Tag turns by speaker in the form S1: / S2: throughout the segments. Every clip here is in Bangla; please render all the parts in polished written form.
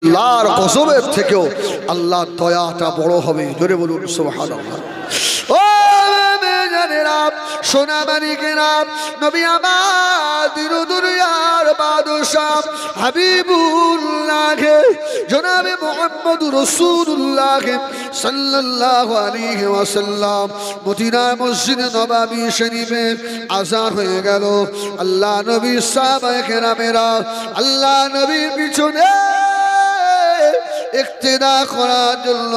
S1: আল্লাহর গজবের থেকেও আল্লাহর দয়াটা বড় হবে। জোরে বলুন সুবহানাল্লাহ। ও জানেরা, সোনা মানিকেরা, নবী আমার দুনিয়ার বাদশাহ হাবিবুল্লাহ জনাবে মুহাম্মদুর রাসূলুল্লাহ সাল্লাল্লাহু আলাইহি ওয়াসাল্লাম মদিনার মসজিদে নববী শরীফে আযান হয়ে গেল। আল্লাহ নবী সাহাবায়ে কেরামেরা আল্লাহ নবীর পিছনে ইক্তেদা করার জন্য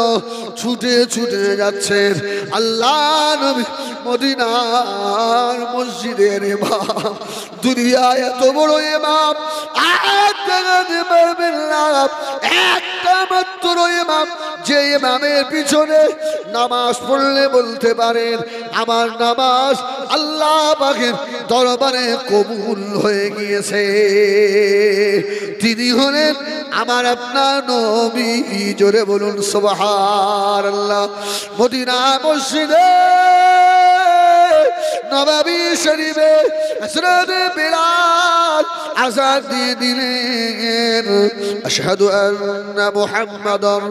S1: ছুটে ছুটে যাচ্ছেন। আল্লাহ নবী মদিনার মসজিদের ইমাম, দুনিয়ায় এত বড় ইমাম আর দেখাতে পারবেন না। একটা মাত্র ইমাম, যে ইমামের পিছনে নামাজ পড়লে বলতে পারেন আমার নামাজ আল্লাহ পাকের দরবারে কবুল হয়ে গিয়েছে, তিনি হলেন আমার আপনার নবী। জোরে বলুন সুবহানাল্লাহ। মদিনা মসজিদে নববী শরীফে হযরত বিলাল আযান দিয়ে দিলেন, আশহাদু আন্না মুহাম্মাদার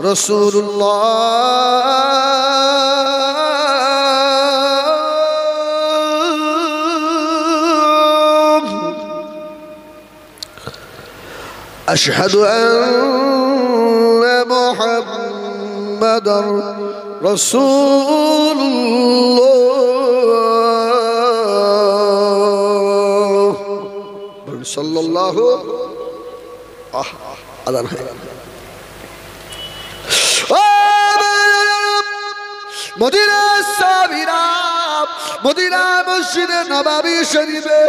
S1: রাসূলুল্লাহ, আশহাদু আন্না মুহাম্মাদার রাসূলুল্লাহ সাল্লাল্লাহু আলাইহি ওয়াসাল্লাম। মদিনা সাবিরা মদিনা মসজিদে নববী শরীফে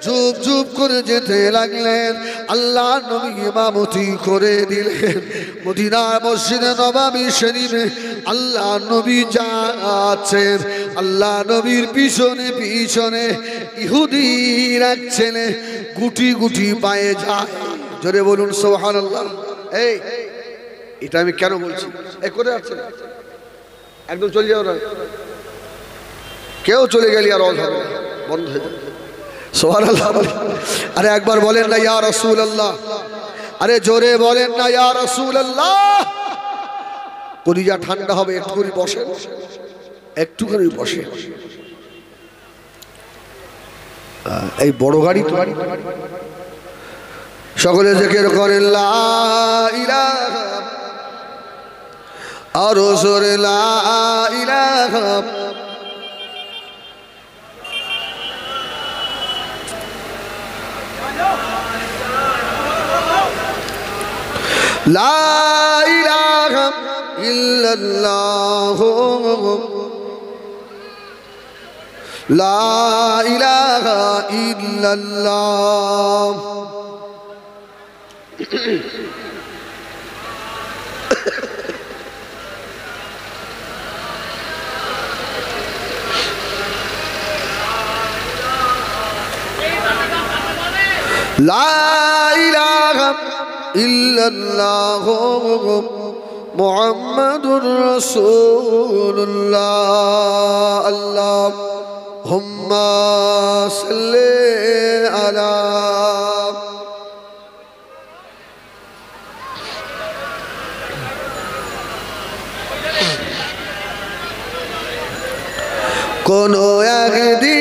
S1: ঝুপ ঝুপ করে যেতে লাগলেন। আল্লাহ নবী ইমামতি করে দিলেন। মদিনা মসজিদে নববী শরীফে আল্লাহ নবী যাচ্ছেন। আল্লাহ নবীর পিছনে পিছনে ইহুদির এক ছেলে গুটি গুটি পায়ে যায়। জোরে বলুন সুবহানাল্লাহ। এই এটা আমি কেন বলছি? এই করে আছে একদম চলে যাও না, কেউ চলে গেলে আর হবে না, বন্ধ হয়ে যাবে। সুবহানাল্লাহ। আরে একবার বলেন না ইয়া রাসূলুল্লাহ, আরে জোরে বলেন না ইয়া রাসূলুল্লাহ। কলিজা ঠান্ডা হবে, একটু করে বসেন, একটু করে বসে। এই বড় গাড়ি তো সকলে জিকির করেন লা ইলাহা আর জোরে লা ইলাহা লা ইলাহা ইল্লাল্লাহ লা ইলাহা ইল্লাল্লাহ। লা ইলাহা ইল্লাল্লাহ মুহাম্মাদুর রাসূলুল্লাহ। আল্লাহুম্মা সাল্লি আলা কোন একদিন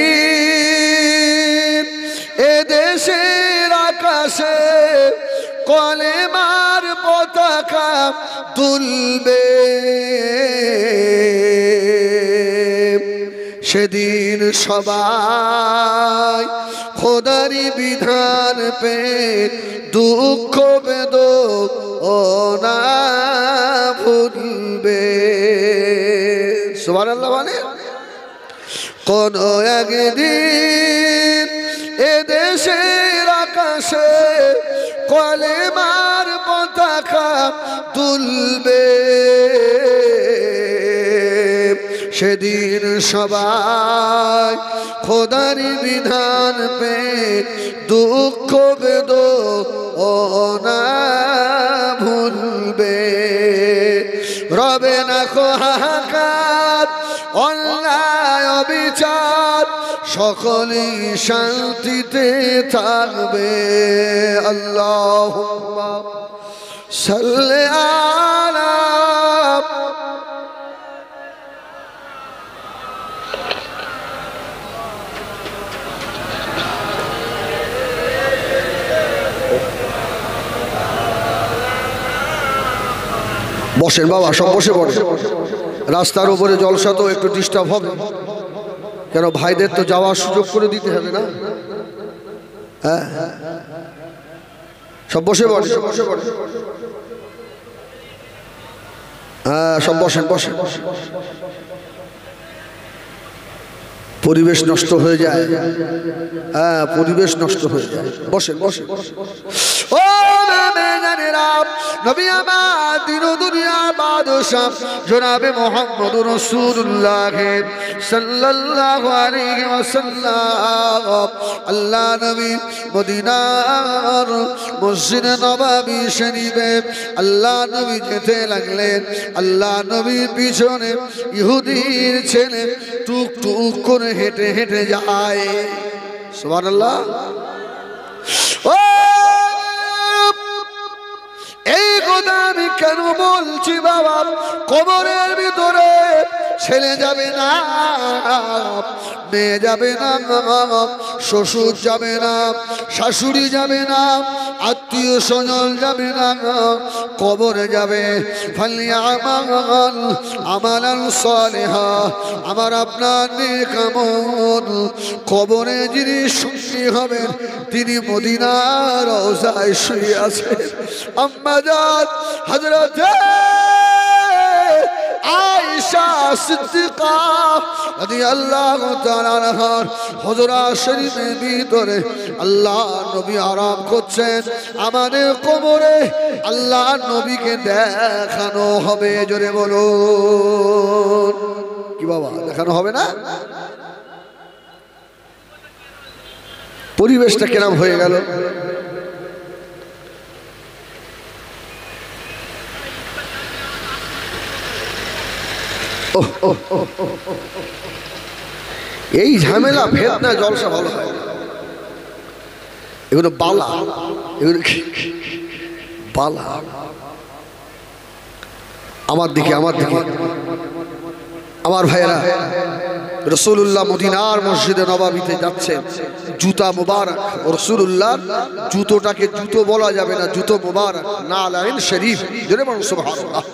S1: এদেশের আকাশে কলেমার পতাকা তুলবে, সেদিন সবাই খোদারি বিধান পে দুঃখ বেদনা ভুলবে। সুবহানাল্লাহ। মানে কোন একদিন এদেশের আকাশে কলেমার পতাকা তুলবে, সেদিন সবাই খোদারি বিধান পে দুঃখ বেদনা ভুলবে। রবে না হাহাকার অন্যায় অবিচার, সকলেই শান্তিতে থাকবে। আল্লাহুম্মা সাল্লি আলা বসেন বাবা, সব বসে পড়ে। রাস্তার উপরে জলসা তো একটু ডিস্টার্ব হবে, কেন ভাইদের তো যাওয়ার সুযোগ করে দিতে হবে না? হ্যাঁ, সব বসে পড়ে, সব বসে পড়ে। হ্যাঁ, সব বসেন বসেন। পরিবেশ নষ্ট হয়ে যায়। হ্যাঁ, পরিবেশ নষ্ট হয়ে যায়। বসেন বসেন। ও নবী আমার দিন দুনিয়ার বাদশাহ জনাবে মুহাম্মদ রাসূলুল্লাহ সাল্লাল্লাহু আলাইহি ওয়াসাল্লাম আল্লাহ নবী মদিনার মসজিদ নববী শরীফে আল্লাহ নবী যেতে লাগলেন। আল্লাহ নবীর পিছনে ইহুদির ছেলে টুক টুক করে হেঁটে হেঁটে যায়। সুবহানাল্লাহ। ও এই কথা আমি কেন বলছি বাবা, কবরের ভিতরে ছেলে যাবে না, মেয়ে যাবে না, শ্বশুর যাবে না, শাশুড়ি যাবে না, আত্মীয় স্বজন যাবে না, কবরে যাবে আমালান সালিহা, আমার আপনার নেক আমল। কবরে যিনি সঙ্গী হবেন তিনি মদিনার রওজায় শুয়ে আছেন। আম্মা জান হযরত আয়েশা সিদ্দিকা রাদিয়াল্লাহু তাআলা আনহার হুজরা শরীফের ভিতরে আল্লাহ নবী আরাম করছেন। আমাদের কবরে আল্লাহ নবীকে দেখানো হবে। জোরে বলুন। কি বাবা, দেখানো হবে না? পরিবেশটা কেমন হয়ে গেল? এই ঝামেলা ফেতনা জলসা ভালো হয়, এগুলো বালা, এগুলো বালা। আমার দিকে আমার ভাইয়েরা, রাসূলুল্লাহ মদিনার মসজিদে নববীতে যাচ্ছেন। জুতা মুবারক, রাসূলুল্লাহ জুতোটাকে জুতো বলা যাবে না, জুতো মুবারক, নালাইন শরীফ। জোরে বলুন সুবহানাল্লাহ।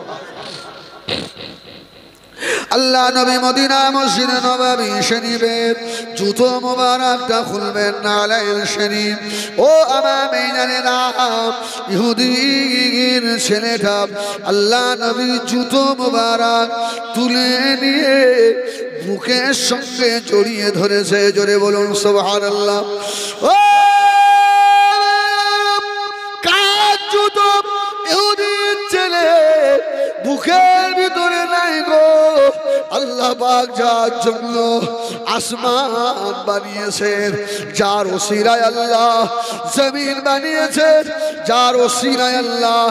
S1: আল্লাহ নবী মদিনা মসজিদ নববী শরীফে জুতো মুবারকটা খুলবেন, নালাইন শরীফ। ও আমার মেয়েরা, ইহুদির ছেলেটা আল্লাহ নবী জুতো মুবারক তুলে নিয়ে বুকের সঙ্গে জড়িয়ে ধরেছে। জোরে বলুন সুবহানাল্লাহ। ও কার জুতো? ইহুদির ছেলে। বুকের ভিতরে নাই গো। আল্লাহ পাক যার জন্য আসমান বানিয়েছেন, যার ওসিলায় আল্লাহ জমিন বানিয়েছেন, যার ওসিলায় আল্লাহ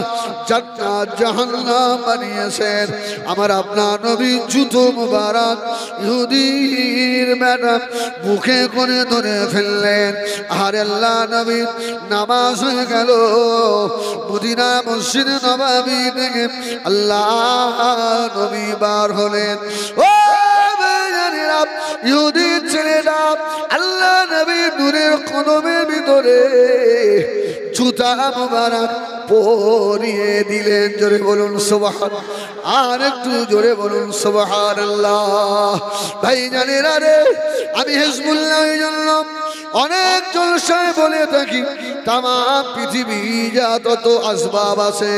S1: জান্নাত জাহান্নাম বানিয়েছেন, আমার আপনার নবী জুতো মুবারক ইহুদির ম্যাডাম মুখে করে ধরে ফেললেন। আর আল্লাহ নবী নামাজ হয়ে গেল। মদিনা মসজিদ নববী থেকে আল্লাহ নবী বার হলেন। ও ইহুদির ছেলেরা আল্লাহ নবীর নূরের কদমের ভিতরে জুতা মুবারক পরিয়ে দিলেন। জোরে বলুন সুবহান। আর একটু জোরে বলুন সুবহানাল্লাহ। ভাই জানেরা রে, আমি হিজবুল্লাহর জন্য অনেক জলসায় বলে থাকি, তামাম পৃথিবী যা তত আসবাব আছে,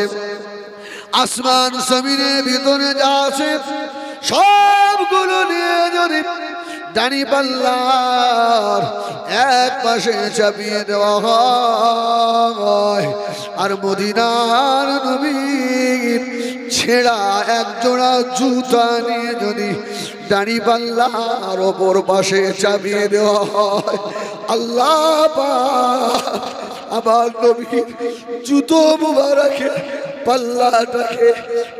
S1: আসমান জমিনের ভিতরে যা আছে সবগুলো নিয়ে যদি দাড়ি পাল্লার এক পাশে চাপিয়ে দেওয়া হয়, আর মদিনার নবীর ছেঁড়া এক জোড়া জুতা নিয়ে যদি দাড়ি পাল্লার ওপর পাশে চাপিয়ে দেওয়া হয়, আল্লাহ পাক আমার নবীর জুতো মুবারকের পাল্লাটাকে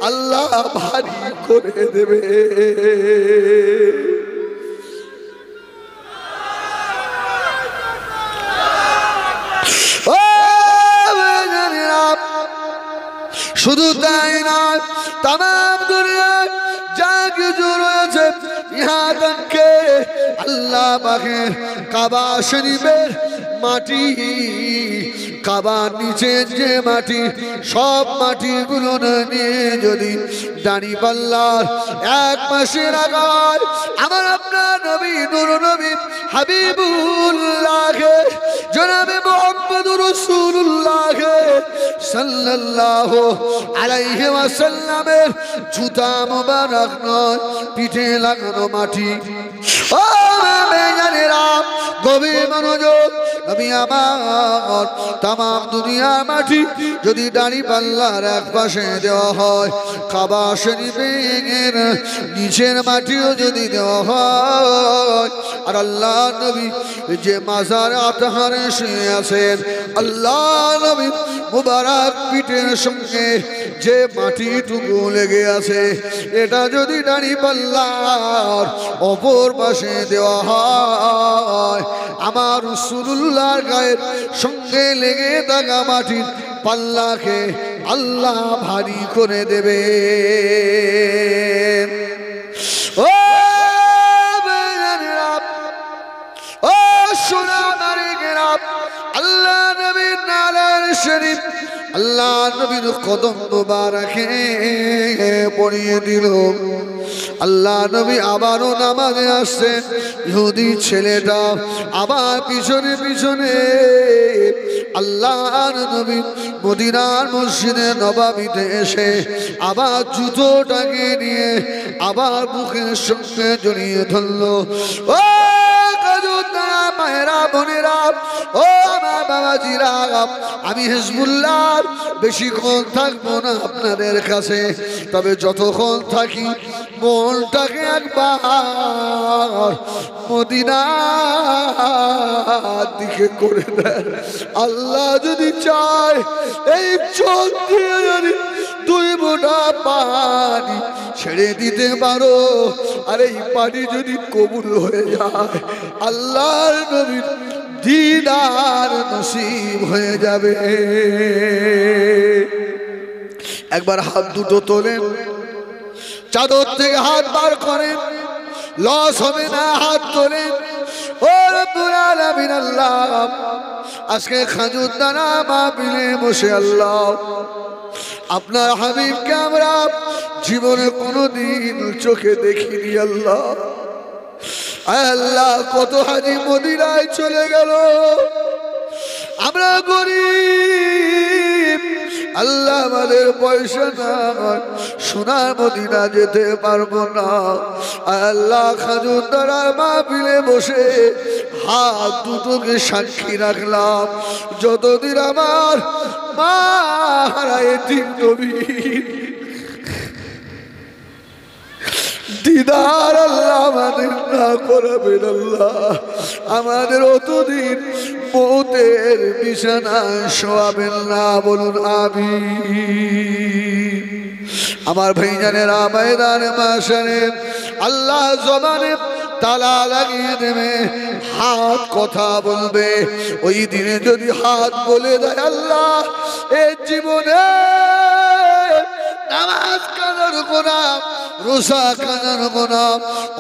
S1: আল্লাহ ভারী করে দেবে। শুধু তাই নয়, তামাম দুনিয়ায় যা কিছু রয়েছে ইহা তাকে আল্লাহ পাকের কাবা শরীফের মাটি, কাবার নিচে যে মাটি, সব মাটিগুলো নিয়ে যদি দাঁড়িপাল্লার এক মাসের আগার আমার আপনার নবী নূর নবী হাবিবুল্লাহ জনাবে মুহাম্মদুর রাসূলুল্লাহ সাল্লাল্লাহু আলাইহি ওয়াসাল্লামের জুতা মোবারক নয়, পিঠে লাগানো মাটি। ও মেয়েরা গভীর মনোযোগ, নবী আমার তামাম দুনিয়ার মাটি যদি দাঁড়িপাল্লার এক পাশে দেওয়া হয়, কাবা শরীফের নিচের মাটিও যদি দেওয়া হয়, আর আল্লাহ নবী যে মাজার আতহারে শুয়ে আছেন, আল্লাহ নবী মুবারক পিঠের সঙ্গে যে মাটিটুকু লেগে আছে, এটা যদি দাঁড়িপাল্লার অপর পাশে দেওয়া হয়, আমার রাসূলুল্লাহর গায়ের সঙ্গে লেগে থাকা মাটির পাল্লাকে আল্লাহ ভারী করে দেবে। ও ও সোনা নারীরা, আল্লাহ নবীর নারায়ণ শরীফ আল্লাহ নবীর কদম মোবারকে পড়িয়ে দিল। আল্লাহ নবী আবারও নামাজে আসছেন, ইহুদি ছেলেটা আবার পিছনে পিছনে আল্লাহর নবী মদিনার মসজিদে নববীতে এসে আবার জুতোটাকে নিয়ে আবার বুকের সঙ্গে জড়িয়ে ধরল। ও মায়েরা বোনেরা, ও আমার বাবাজিরা, আমি হিজবুল্লাহর বেশিক্ষণ থাকবো না আপনাদের কাছে, তবে যতক্ষণ থাকি মনটাকে একবার মদিনার দিকে করে দেন। আল্লাহ যদি চায় এই চোখ দিয়ে যদি 2 ফোঁটা পানি ছেড়ে দিতে পারো, আর এই পানি যদি কবুল হয়ে যায়, আল্লাহর নবীর দিদার নসিব হয়ে যাবে। একবার হাত দুটো তোলেন, চাদর থেকে হাত বার করেন, লস হবে না, হাত তোলেন। ও রব্বুল আলামিন আল্লাহ, আজকে খাজুরদানা মাহফিলে বসে আল্লাহ আপনার হাবিবকে আমরা জীবনে কোনোদিন চোখে দেখিনি। আল্লাহ আল্লাহ, কত হাজি মদিনায় চলে গেল, আমরা গরিব, আল্লাহ আমাদের পয়সা নাই, সোনার মদিনা যেতে পারবো না। আল্লাহ খাজুরদানার মাহফিলে বসে হাত দুটোকে সাক্ষী রাখলাম, যতদিন আমার মা হারায় এতিম নবীর দিদার আল্লাহ আমাদের না করাবেন। আল্লাহ আমাদের অতদিন মৌতের বিছানায় শোয়াবেন না, বলুন আমিন। আমার ভাইজানেরা, ময়দানে মাশারে আল্লাহ জবানে তালা লাগিয়ে দেবে, হাত কথা বলবে। ওই দিনে যদি হাত বলে দেয় আল্লাহ এই জীবনে নামাজ কাজার গোনাহ, রোজা কাজার গোনাহ,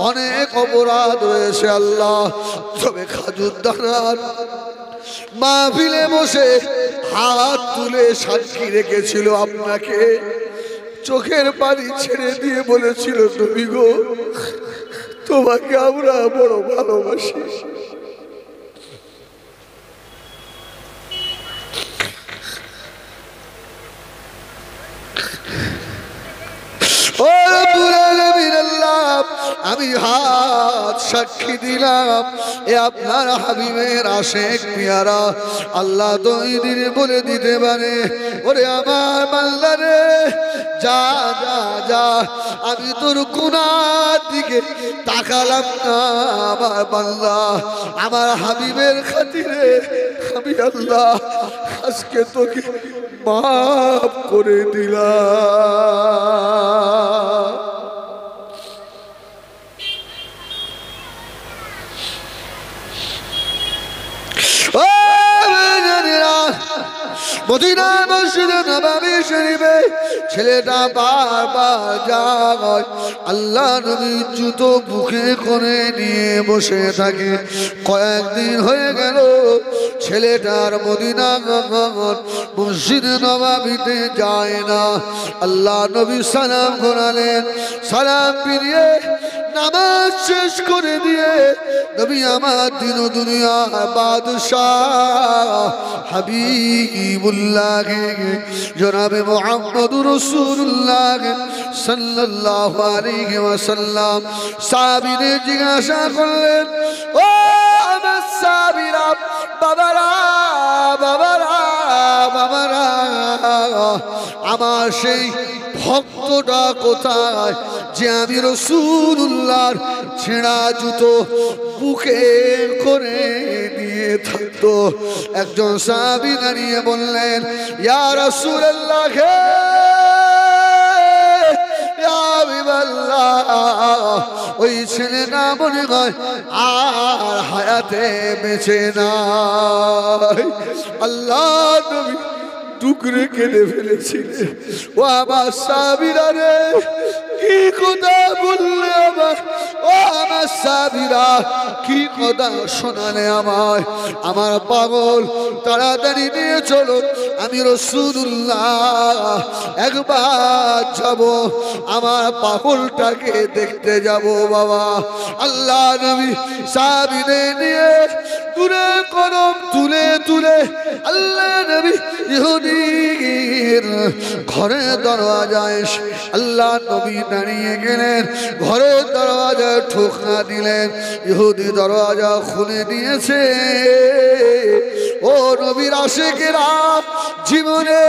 S1: অনেক অপরাধ রয়েছে আল্লাহ, তবে খাজুরদানার মাহফিলে বসে হাত তুলে সাক্ষী রেখেছিল আপনাকে, চোখের পানি ছেড়ে দিয়ে বলেছিল নবী গো, তোমাকে আমরা বড় ভালোবাসি। ও রব্বুল আলামিন আল্লাহ, আমি হাত সাক্ষী দিলাম এ আপনার হাবিবের আশেক পিয়ারা। আল্লাহ তো এই দিনে বলে দিতে পারে, ওরে আমার বান্দা রে, যা যা যা, আমি তোর গুনার দিকে তাকালাম না আমার বান্দা, আমার হাবিবের খাতিরে আমি আল্লাহ আজকে তোকে মাফ করে দিলাম। মদিনা মসজিদে নববী শরীফে ছেলেটা বারবার যায়, আল্লাহ নবী জুতো বুকে করে নিয়ে বসে থাকে। কয়েকদিন হয়ে গেল ছেলেটার মদিনা মসজিদে নববীতে যায় না। আল্লাহ নবী সালাম ঘোরালেন, সালাম ফিরিয়ে নামাজ শেষ করে দিয়ে নবী আমার দিন ও দুনিয়ার বাদশাহ হাবিবুল্লাহ জনাবে মুহাম্মদুর রাসূলুল্লাহ সাল্লাল্লাহু আলাইহি ওয়াসাল্লাম সাহাবীদের জিজ্ঞাসা করলেন, ও আমার সাহাবীরা, বাবারা বাবারা বাবারা, আমার সেই ভক্তটা কোথায় যে আমি রাসূলুল্লাহর ছেঁড়া জুতো বুকে করে নিয়ে থাকতো? একজন সাহাবী দাঁড়িয়ে বললেন, ইয়া রাসূলুল্লাহ, ওই ছেলেটা মনে হয় আর হায়াতে বেঁচে নাই। আল্লাহ নবী টুকরে কেটে ফেলেছিলেন। ও আমার সাহাবীরা রে, কি কথা বললে আমার, ও আমার সাহাবীরা কি কথা শোনালে আমায়। আমার পাগল, তাড়াতাড়ি নিয়ে চলো, আমি রাসূলুল্লাহ একবার যাব, আমার পাগলটাকে দেখতে যাব বাবা। আল্লাহ নবী সাহাবীদের নিয়ে দূরে কদম তুলে তুলে আল্লাহ নবী ইহুদির ঘরের দরওয়াজায় আল্লাহ নবী দাঁড়িয়ে গেলেন। ঘরের দরওয়াজায় ঠোকা দিলেন, ইহুদি দরওয়াজা খুলে দিয়েছে। ও নবীর আশিকেরা, জীবনে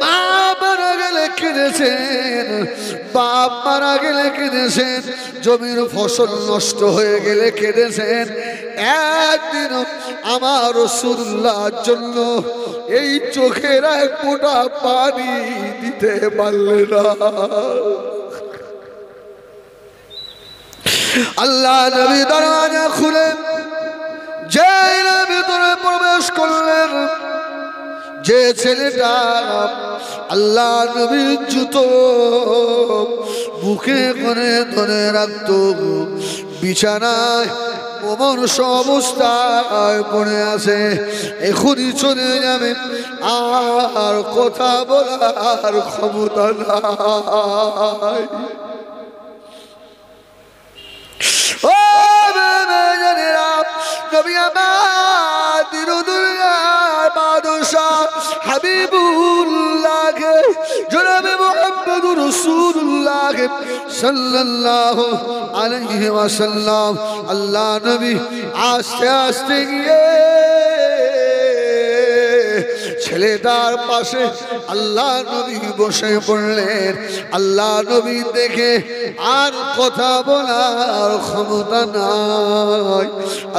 S1: মা মারা গেলে কেঁদেছেন, বাপ মারা গেলে কেঁদেছেন, জমির ফসল নষ্ট হয়ে গেলে কেঁদেছেন, একদিন আমার রাসূলুল্লাহর জন্য এই চোখের এক ফোঁটা পানি দিতে পারলে না। আল্লাহ নবী দরওয়াজা খুলে যেই না ভিতরে প্রবেশ করলেন, যে ছেলেটা আল্লাহ নবীর জুতো বুকে করে ধরে রাখত, বিছানায় অমর্ষ অবস্থায় পড়ে আছে, এখনই চলে যাবে, আর কথা বলার ক্ষমতা নাই। ও জানেরা, নবী আমার দিন দুনিয়ার বাদশাহ হাবিবুল্লাহ জনাবে মুহাম্মদুর রাসূলুল্লাহ সাল্লাল্লাহু আলাইহি ওয়াসাল্লাম আল্লাহ নবী আস্তে আস্তে গিয়ে ছেলেটার পাশে আল্লাহ নবী বসে পড়লেন। আল্লাহ নবী দেখে আর কথা বলার ক্ষমতা নাই।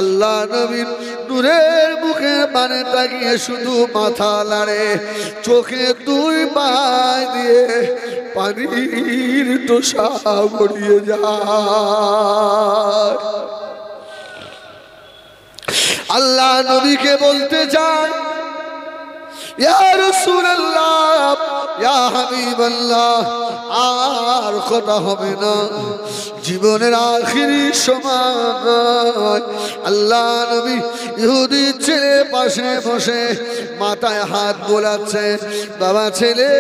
S1: আল্লাহ নবীর নূরের মুখে মানে তাকিয়ে শুধু মাথা লাড়ে, চোখে দুই পায় দিয়ে পানির টোসা গড়িয়ে যায়। আল্লাহ নবীকে বলতে চায়, ইয়া রাসূলুল্লাহ, ইয়া হাবিবাল্লাহ, আর কথা হবে না, জীবনের আখিরি সময়। আল্লাহ নবী ইহুদি ছেলে পাশে বসে মাথায় হাত বোলাচ্ছে, বাবা ছেলে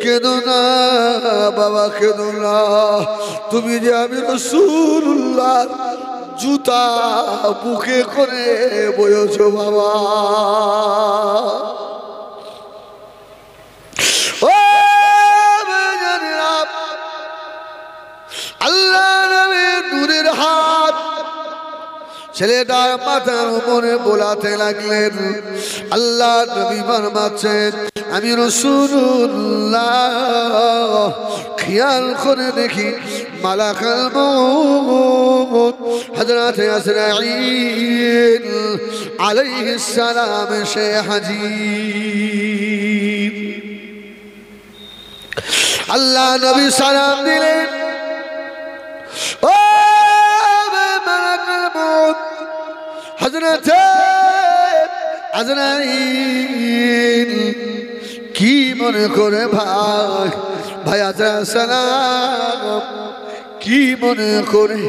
S1: কেঁদো না, বাবা কেঁদো না, তুমি যে আমি রাসূলুল্লাহ জুতা বুকে করে বয়েছ বাবা। ও আল্লাহ নবীর নূরের হাত ছেলেটার মাথার উপরে বোলাতে লাগলেন। আল্লাহ নবী ফরমাচ্ছেন, আমি রাসূলুল্লাহ খেয়াল করে দেখি মালাকুল মউত হযরত আজরাইল আলাইহিস সালাম সে হাজির। আল্লাহ নবী সালাম দিলেন, ও মালাকুল মউত হযরত আজরাইল কি মনে করে ভাই ভাই আজরাইল সালাম কি মনে করে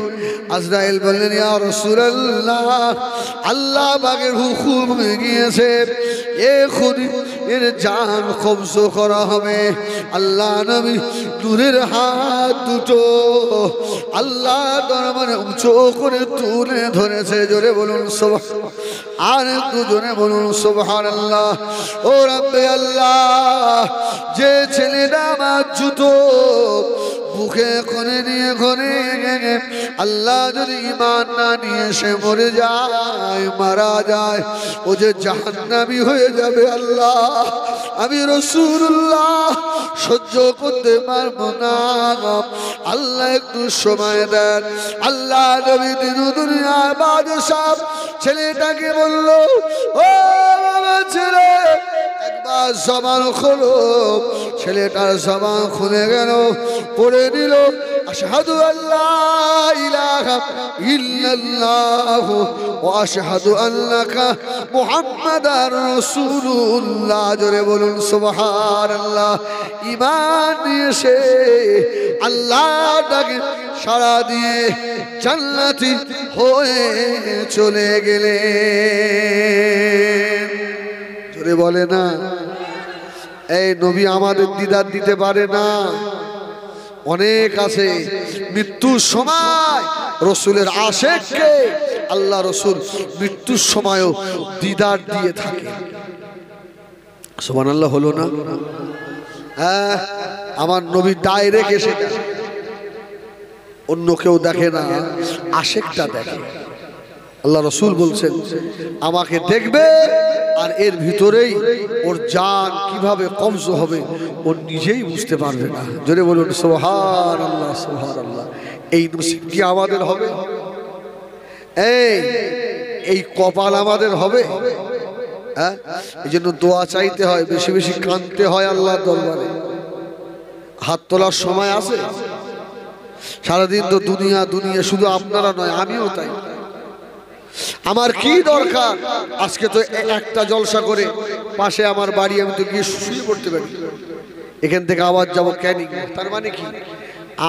S1: আজরাইল বললেন ইয়া রাসূলুল্লাহ আল্লাহ পাকের হুকুম হয়ে গিয়েছে এখনই এর জান কবজ করা হবে। আল্লাহ নবী নূরের হাত দুটো আল্লাহ দরবারে উঁচু করে তুলে ধরেছে। জোরে বলুন সুবহান, আর একটু জোরে বলুন সুবহানাল্লাহ। ও রাব্বে আল্লাহ, যে ছেলেটা আমার জুতো বুকে করে নিয়ে ঘরে আল্লাহ যদি ঈমান না নিয়ে সে মরে যায়, মারা যায়, ও যে জাহান্নামী হয়ে যাবে। আল্লাহ আমি রাসূলুল্লাহ সহ্য করতে পারবো না, আল্লাহ একটু সময় দেন। আল্লাহ নবী দিন দুনিয়ার বাদশাহ ছেলেটাকে বলল, ও বাবা ছেলে একবার জবান খোলো। ছেলেটার জবান খুলে গেল, পড়ে দিল আশহাদু আল্লা ইলাহা ইল্লাল্লাহ ওয়া আশহাদু আন্নাকা মুহাম্মাদার রাসূলুল্লাহ। জোরে বলুন সুবহানাল্লাহ। ঈমান নিয়ে সে আল্লাহটাকে সাড়া দিয়ে জান্নাতি হয়ে চলে গেলেন। জোরে বলে না, এই নবী আমাদের দিদার দিতে পারে না। অনেক আছে মৃত্যুর সময় রসুলের আশেককে আল্লাহ রসুল মৃত্যুর সময়ও দিদার দিয়ে থাকে। সুবহানাল্লাহ হলো না? হ্যাঁ, আমার নবী ডাইরেক্ট এসে দেখে, অন্য কেউ দেখে না, আশেকটা দেখে। আল্লাহ রসুল বলছেন আমাকে দেখবে আর এর ভিতরেই ওর জান কিভাবে কবজ হবে ও নিজেই বুঝতে পারবে না। জোরে বলুন সুবহানাল্লাহ সুবহানাল্লাহ। এই নসিব কি আমাদের হবে? এই কপাল আমাদের হবে? হ্যাঁ, এই জন্য দোয়া চাইতে হয়, বেশি বেশি কাঁদতে হয় আল্লাহর দরবারে। হাত তোলার সময় আছে? সারাদিন তো দুনিয়া দুনিয়া, শুধু আপনারা নয় আমিও তাই। আমার কি দরকার আজকে তো একটা জলসা করে পাশে আমার বাড়ি, আমি তো গিয়ে শুয়ে পড়তে পারি। এখান থেকে আবার যাবো ক্যানিং, তার মানে কি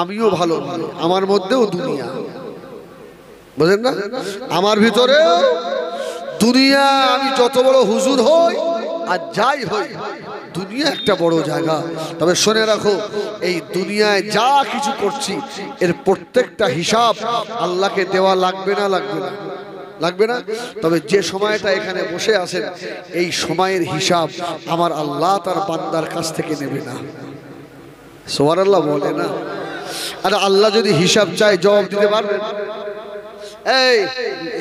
S1: আমিও ভালো, আমার মধ্যেও দুনিয়া, বুঝলেন না? আমার ভিতরে দুনিয়া। আমি যত বড় হুজুর হই আর যাই হই, দুনিয়া একটা বড় জায়গা। তবে শুনে রাখো, এই দুনিয়ায় যা কিছু করছি এর প্রত্যেকটা হিসাব আল্লাহকে দেওয়া লাগবে না? লাগবে না? লাগবে না? তবে যে সময়টা এখানে বসে আছেন এই সময়ের হিসাব আমার আল্লাহ তার বান্দার কাছ থেকে নেবে না। সুবহানাল্লাহ বলে না? আর আল্লাহ যদি হিসাব চায় জবাব দিতে পারবেন? এই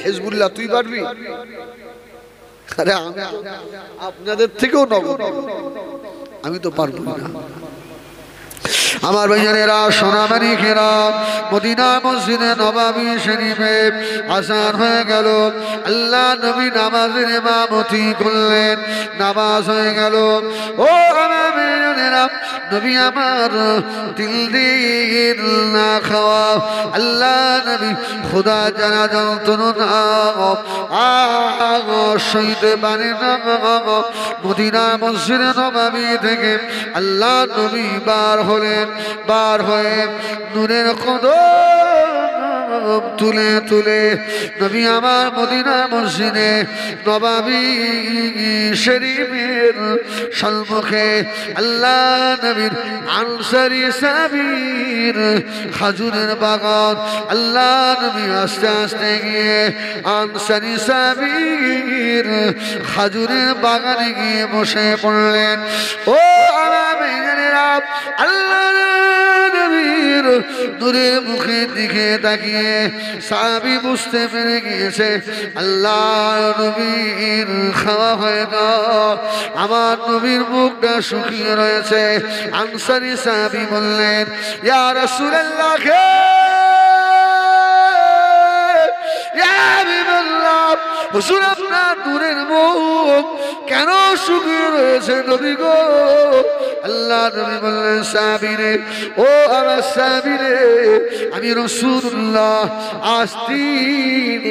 S1: হিজবুল্লাহ তুই পারবি? আরে আমি আপনাদের থেকেও নগদ, আমি তো পারবো না। আমার ভাইয়েরা সোনামানি খেরা মদিনা মসজিদে নববী শরীফে আসান হয়ে গেল। আল্লাহ নবী নামাজের ইমামতি করলেন, নামাজ হয়ে গেল। ও আমার ভাইয়েরা, নবী আমার তিল দিন না খাওয়া আল্লাহ নবী খোদা জানা যন্ত্রণ সইতে পারে না। মদিনা মসজিদে নববী থেকে আল্লাহ নবী বার হলেন, বার হয়ে নূরের কদম তুলে তুলে নবী আমার মদিনা মসজিদে নববী শরীফের সম্মুখে আল্লাহ নবীর আনসারী সাহাবীর খাজুরের বাগান, আল্লাহ নবী আস্তে আস্তে গিয়ে আনসারী সাহাবীর খাজুরের বাগানে গিয়ে বসে পড়লেন। ও আমার ভাইয়েরা, আল্লাহ নবীর নূরের মুখের দিকে তাকিয়ে সাহাবী বুঝতে পেরে গিয়েছে আল্লাহ নবীর খাওয়া হয় না, আমার নবীর মুখটা শুকিয়ে রয়েছে। আনসারী সাহাবী বললেন, ইয়া রাসূলুল্লাহ, হুজুর আপনার নূরের মুখ কেন শুকিয়ে রয়েছে নবী গো? আল্লাহ নবী বললেন, সাহাবীরে, ও আমার সাহাবীরে, আমি রাসূলুল্লাহ আজ 3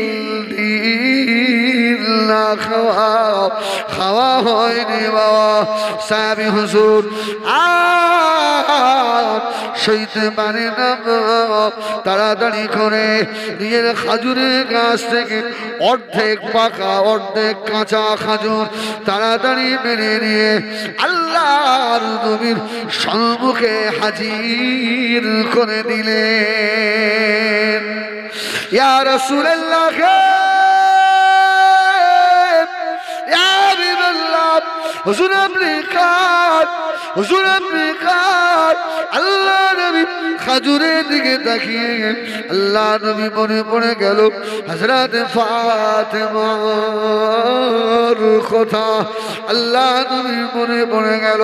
S1: দিন না খাওয়া খাওয়া হয়নি বাবা। সাহাবী হুজুর সইতে পারে না, তাড়াতাড়ি করে নিজের খাজুরের গাছ থেকে অর্ধেক পাকা অর্ধেক কাঁচা খাজুর তাড়াতাড়ি মেরে নিয়ে আল্লাহর নবীর সম্মুখে হাজির করে দিলেন। ইয়া রাসূলুল্লাহ, ইয়া হাবিবাল্লাহ, হুজুর আপনি খান, হুজুর আপনি খান। আল্লাহ নবী খাজুরের দিকে তাকিয়ে আল্লাহ নবী মনে পড়ে গেল হযরত ফাতেমার কথা। আল্লাহ নবী মনে পড়ে গেল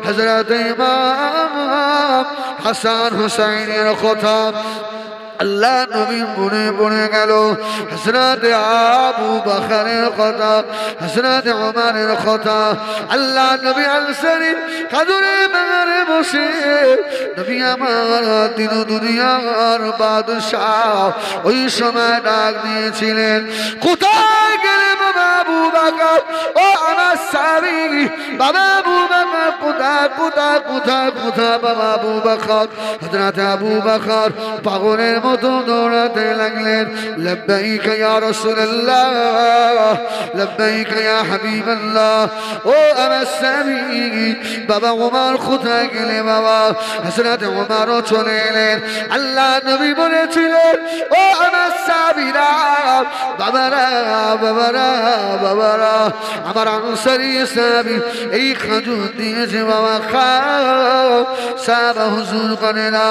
S1: হযরত ইমাম হাসান হুসাইনের কথা। আল্লাহ নবী মনে পড়ে গেল হযরত আবু বকরের কথা, হযরত ওমরের কথা। আল্লাহ নবী আনসারী খাজুরের বাগানে বসে নবী আমার দিন দুনিয়ার বাদশাহ ওই সময় ডাক দিয়েছিলেন, কোথায় গেলে বাবা আবু বকর? ও আমার স্বামী বাবা আবু বকর, কোথায় কোথায় কোথায় কোথায় বাবা আবু বকর? হযরত আবু বকর পাগলের মতো দৌড়াতে লাগলেন, লব্বাইক ইয়া রাসূলুল্লাহ, লব্বাইক ইয়া হাবিবাল্লাহ। ও আমার স্বামী বাবা ওমর কোথায় গেলে বাবা? হযরত ওমরও চলে এলেন। আল্লাহ নবী বলেছিলেন, ও আমার সাহাবীরা, বাবারা বাবারা বাবারা, আমার আনসারী সাহাবী এই খাজুর দিয়েছে বাবা, খাও। সাহাবা হুজুর করে না,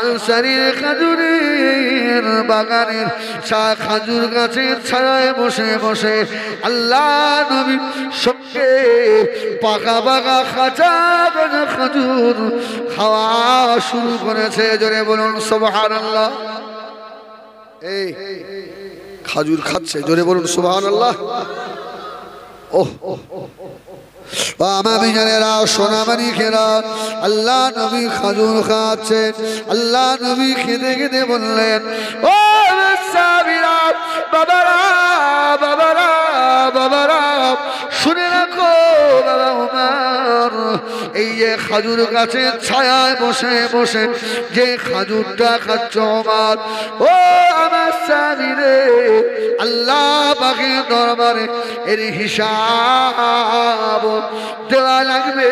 S1: আনসারীর খাজুরের বাগানের খাজুর গাছের ছায়ায় বসে বসে আল্লাহ নবীর সঙ্গে পাকা পাকা খাঁচা কাঁচা খাজুর খাওয়া শুরু করেছে। জোরে বলুন সুবহানাল্লাহ। এই খাজুর খাচ্ছে, জোরে বলুন সুবহানাল্লাহ। ওহ আমার বিজানেরা, সোনামানিকেরা, আল্লাহ নবী খাজুর খাচ্ছেন। আল্লাহ নবী খেতে খেতে বললেন, ও সাহাবীরা, বাবারা বাবারা বাবারা, শুনে রাখো বাবা ওমর, এই যে খাজুর গাছের ছায়ায় বসে বসে যে খাজুরটা খাচ্ছ ওমর, ও আমার সাহাবীরে, আল্লাহ পাকের দরবারে এর হিসাব দেওয়া লাগবে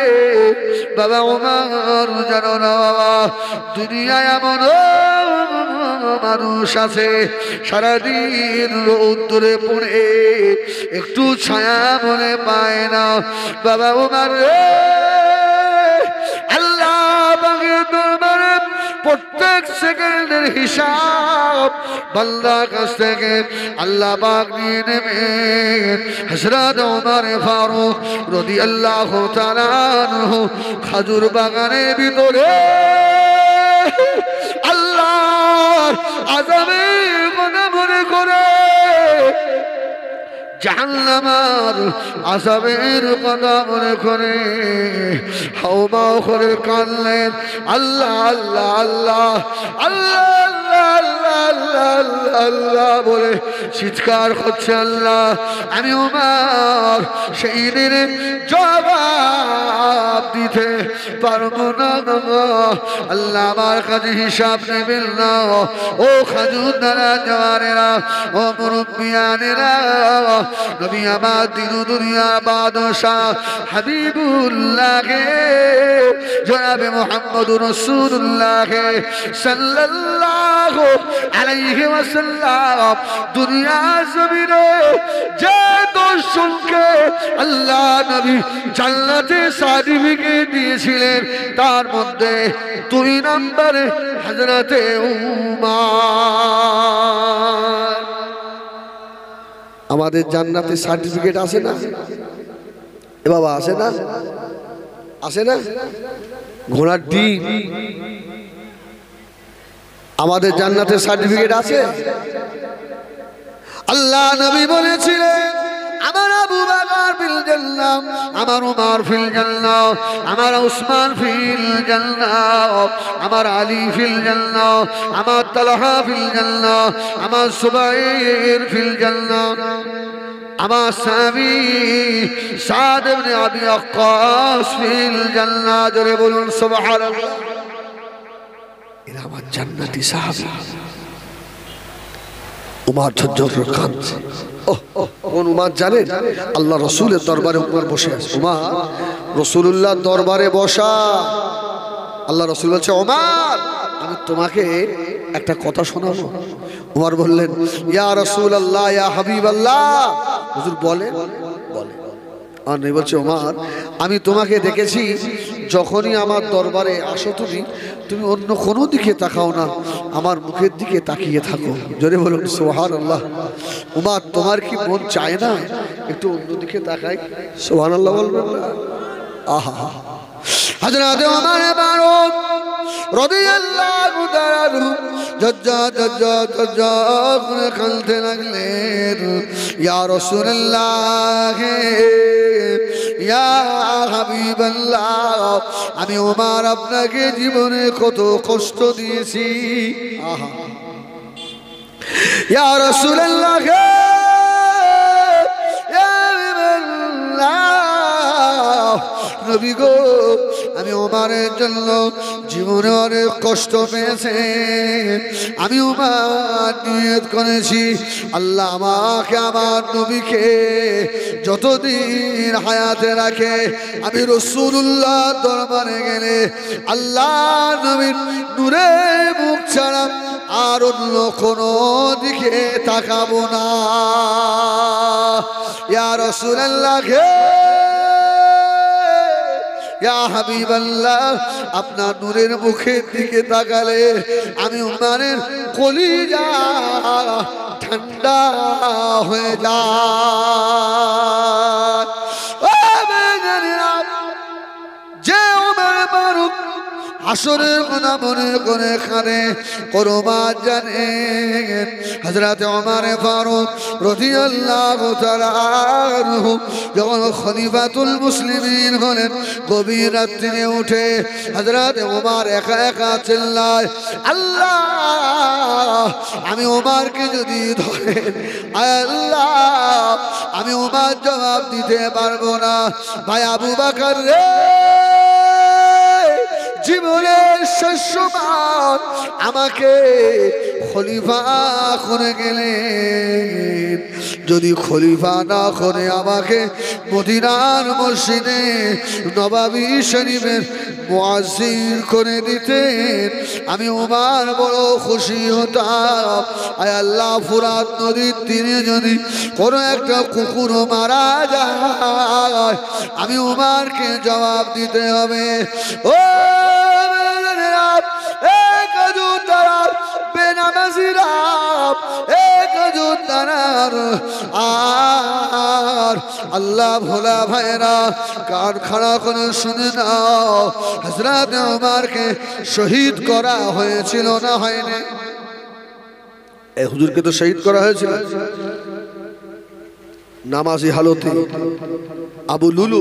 S1: বাবা ওমর। জানো না বাবা, দুনিয়ায় এমন মানুষ আছে সারাদিন রৌদ্রে পড়ে একটু ছায়া মনে পায় না বাবা ওমর রে। আল্লাহ পাকের দরবারে প্রত্যেক সেকেন্ডের হিসাব বান্দার কাছ থেকে আল্লাহ পাক নিয়ে নেবেন। হযরত ওমর ফারুক রাদিয়াল্লাহু তাআলা আনহু খাজুর বাগানের ভিতরে আল্লাহর আযাবের কথা মনে করে, জাহান্নামের আযাবের কথা মনে করে হাওমাও করে কাঁদলেন। আল্লাহ আল্লাহ আল্লাহ আল্লাহ আল্লাহ আল্লাহ আল্লাহ আল্লাহ বলে চিৎকার করছে। আল্লাহ আমি ওমর সেই দিনে জবাব দিতে পারবো না, আল্লাহ আমার কাছে হিসাব নেবেন না। ও খাজুর দ্বারা জওয়ানেরা, ও মুরব্বিয়ানেরা, নবী আমার দিন দুনিয়ার বাদশাহ হাবিবুল্লাহ জনাবে মুহাম্মদুর রাসূলুল্লাহ সাল্লাল্লাহু আলাইহি ওয়াসাল্লাম দুনিয়া জমিনে যে দর্শনকে আল্লাহ নবী জান্নাতে সার্টিফিকেট দিয়েছিলেন তার মধ্যে 2 নম্বরে হযরতে উমর। আমাদের জান্নাতে সার্টিফিকেট আছে না এ বাবা? আছে না? আছে না? ঘোড়ার ডিম আমাদের জান্নাতের সার্টিফিকেট আছে। আল্লাহ নবী বলেছিলেন, আমার আবু বকর ফিল জান্নাহ, আমার উমর ফিল জান্নাহ, আমার উসমান ফিল জান্নাহ, আমার আলী ফিল জান্নাহ, আমার তালহা ফিল জান্নাহ, আমার সুবাইর ফিল জান্নাহ। আমার স্বামী সাদ ইবনে আবি ওয়াক্কাস ফিল জান্নাহ, জোরে বলুন সুবহানাল্লাহ। এরা আমার জান্নাতি সাহাবী। উমর ঝরঝর কাঁদছে। কোন উমর জানেন? আল্লাহ রসুলের দরবারে উমর বসে আছে। উমর রাসূলুল্লাহ দরবারে বসা। আল্লাহ রসুল বলছে, উমর আমি তোমাকে একটা কথা শোনাবো। উমর বললেন, ইয়া রাসূলুল্লাহ, ইয়া হাবিবাল্লাহ। হুজুর বলেন। বলে আর নেই বলছে, উমর আমি তোমাকে দেখেছি যখনই আমার দরবারে আসো তুমি অন্য কোনো দিকে তাকাও না, আমার মুখের দিকে তাকিয়ে থাকো। জোরে বলুন সুবহানাল্লাহ। উমর তোমার কি মন চায় না একটু অন্য দিকে তাকাই? সুবহানাল্লাহ বলবেন না? আহা, হযরত ওমর ফারুক রাদিয়াল্লাহু তাআলা জজ্জা করে কাঁদতে লাগলেন, ইয়া রাসূলুল্লাহ, ইয়া হাবিবাল্লাহ, আমি ওমর আপনাকে জীবনে কত কষ্ট দিয়েছি। আহা, ইয়া রাসূলুল্লাহ, ইয়া হাবিবাল্লাহ, নবী গো আমি ওমরের জন্য জীবনে অনেক কষ্ট পেয়েছে। আমি ওমর নিয়ত করেছি, আল্লাহ আমাকে আমার নবীকে যতদিন হায়াতে রাখে আমি রাসূলুল্লাহ দরবারে গেলে আল্লাহ নবীর নূরে মুখ ছাড়া আর অন্য কোনো দিকে তাকাবো না। ইয়া রাসূলুল্লাহ, ইয়া হাবিবাল্লাহ, আপনার নূরের মুখের দিকে তাকালে আমি উমরের কলিজা ঠান্ডা হয়ে যায়। যে ওমর ফারুক হাসরের কথা মনে করে কাঁদে, কোরবান জানেন হযরত ওমর ফারুক রাদিয়াল্লাহু তাআলা আনহু যখন খলিফাতুল মুসলিমিন হলেন, গভীর রাত্রিতে উঠে হযরত ওমর একা একা চিল্লায়, আল্লাহ আমি ওমরকে যদি ধরেন, আল্লাহ আমি ওমর জবাব দিতে পারবো না। ভাই আবু বকর রে, জীবনের শেষ সময় আমাকে খলিফা করে গেলেন, যদি খলিফা না করে আমাকে মদিনার মসজিদে নববী শরীফের মুয়াজ্জিন করে দিতেন, আমি ওমর বড় খুশি হতাম। আয় আল্লাহ, ফুরাত নদীর তীরে যদি কোনো একটা কুকুর মারা যায় আমি ওমরকে জবাব দিতে হবে। ও আল্লাহ ভোলা ভাইরা কান খাড়া করে শুনে নাও, হযরত ওমরকে শহীদ করা হয়েছিল না হয়নি? এই হুজুরকে তো শহীদ করা হয়েছিল নামাজি হালতে। আবু লুলু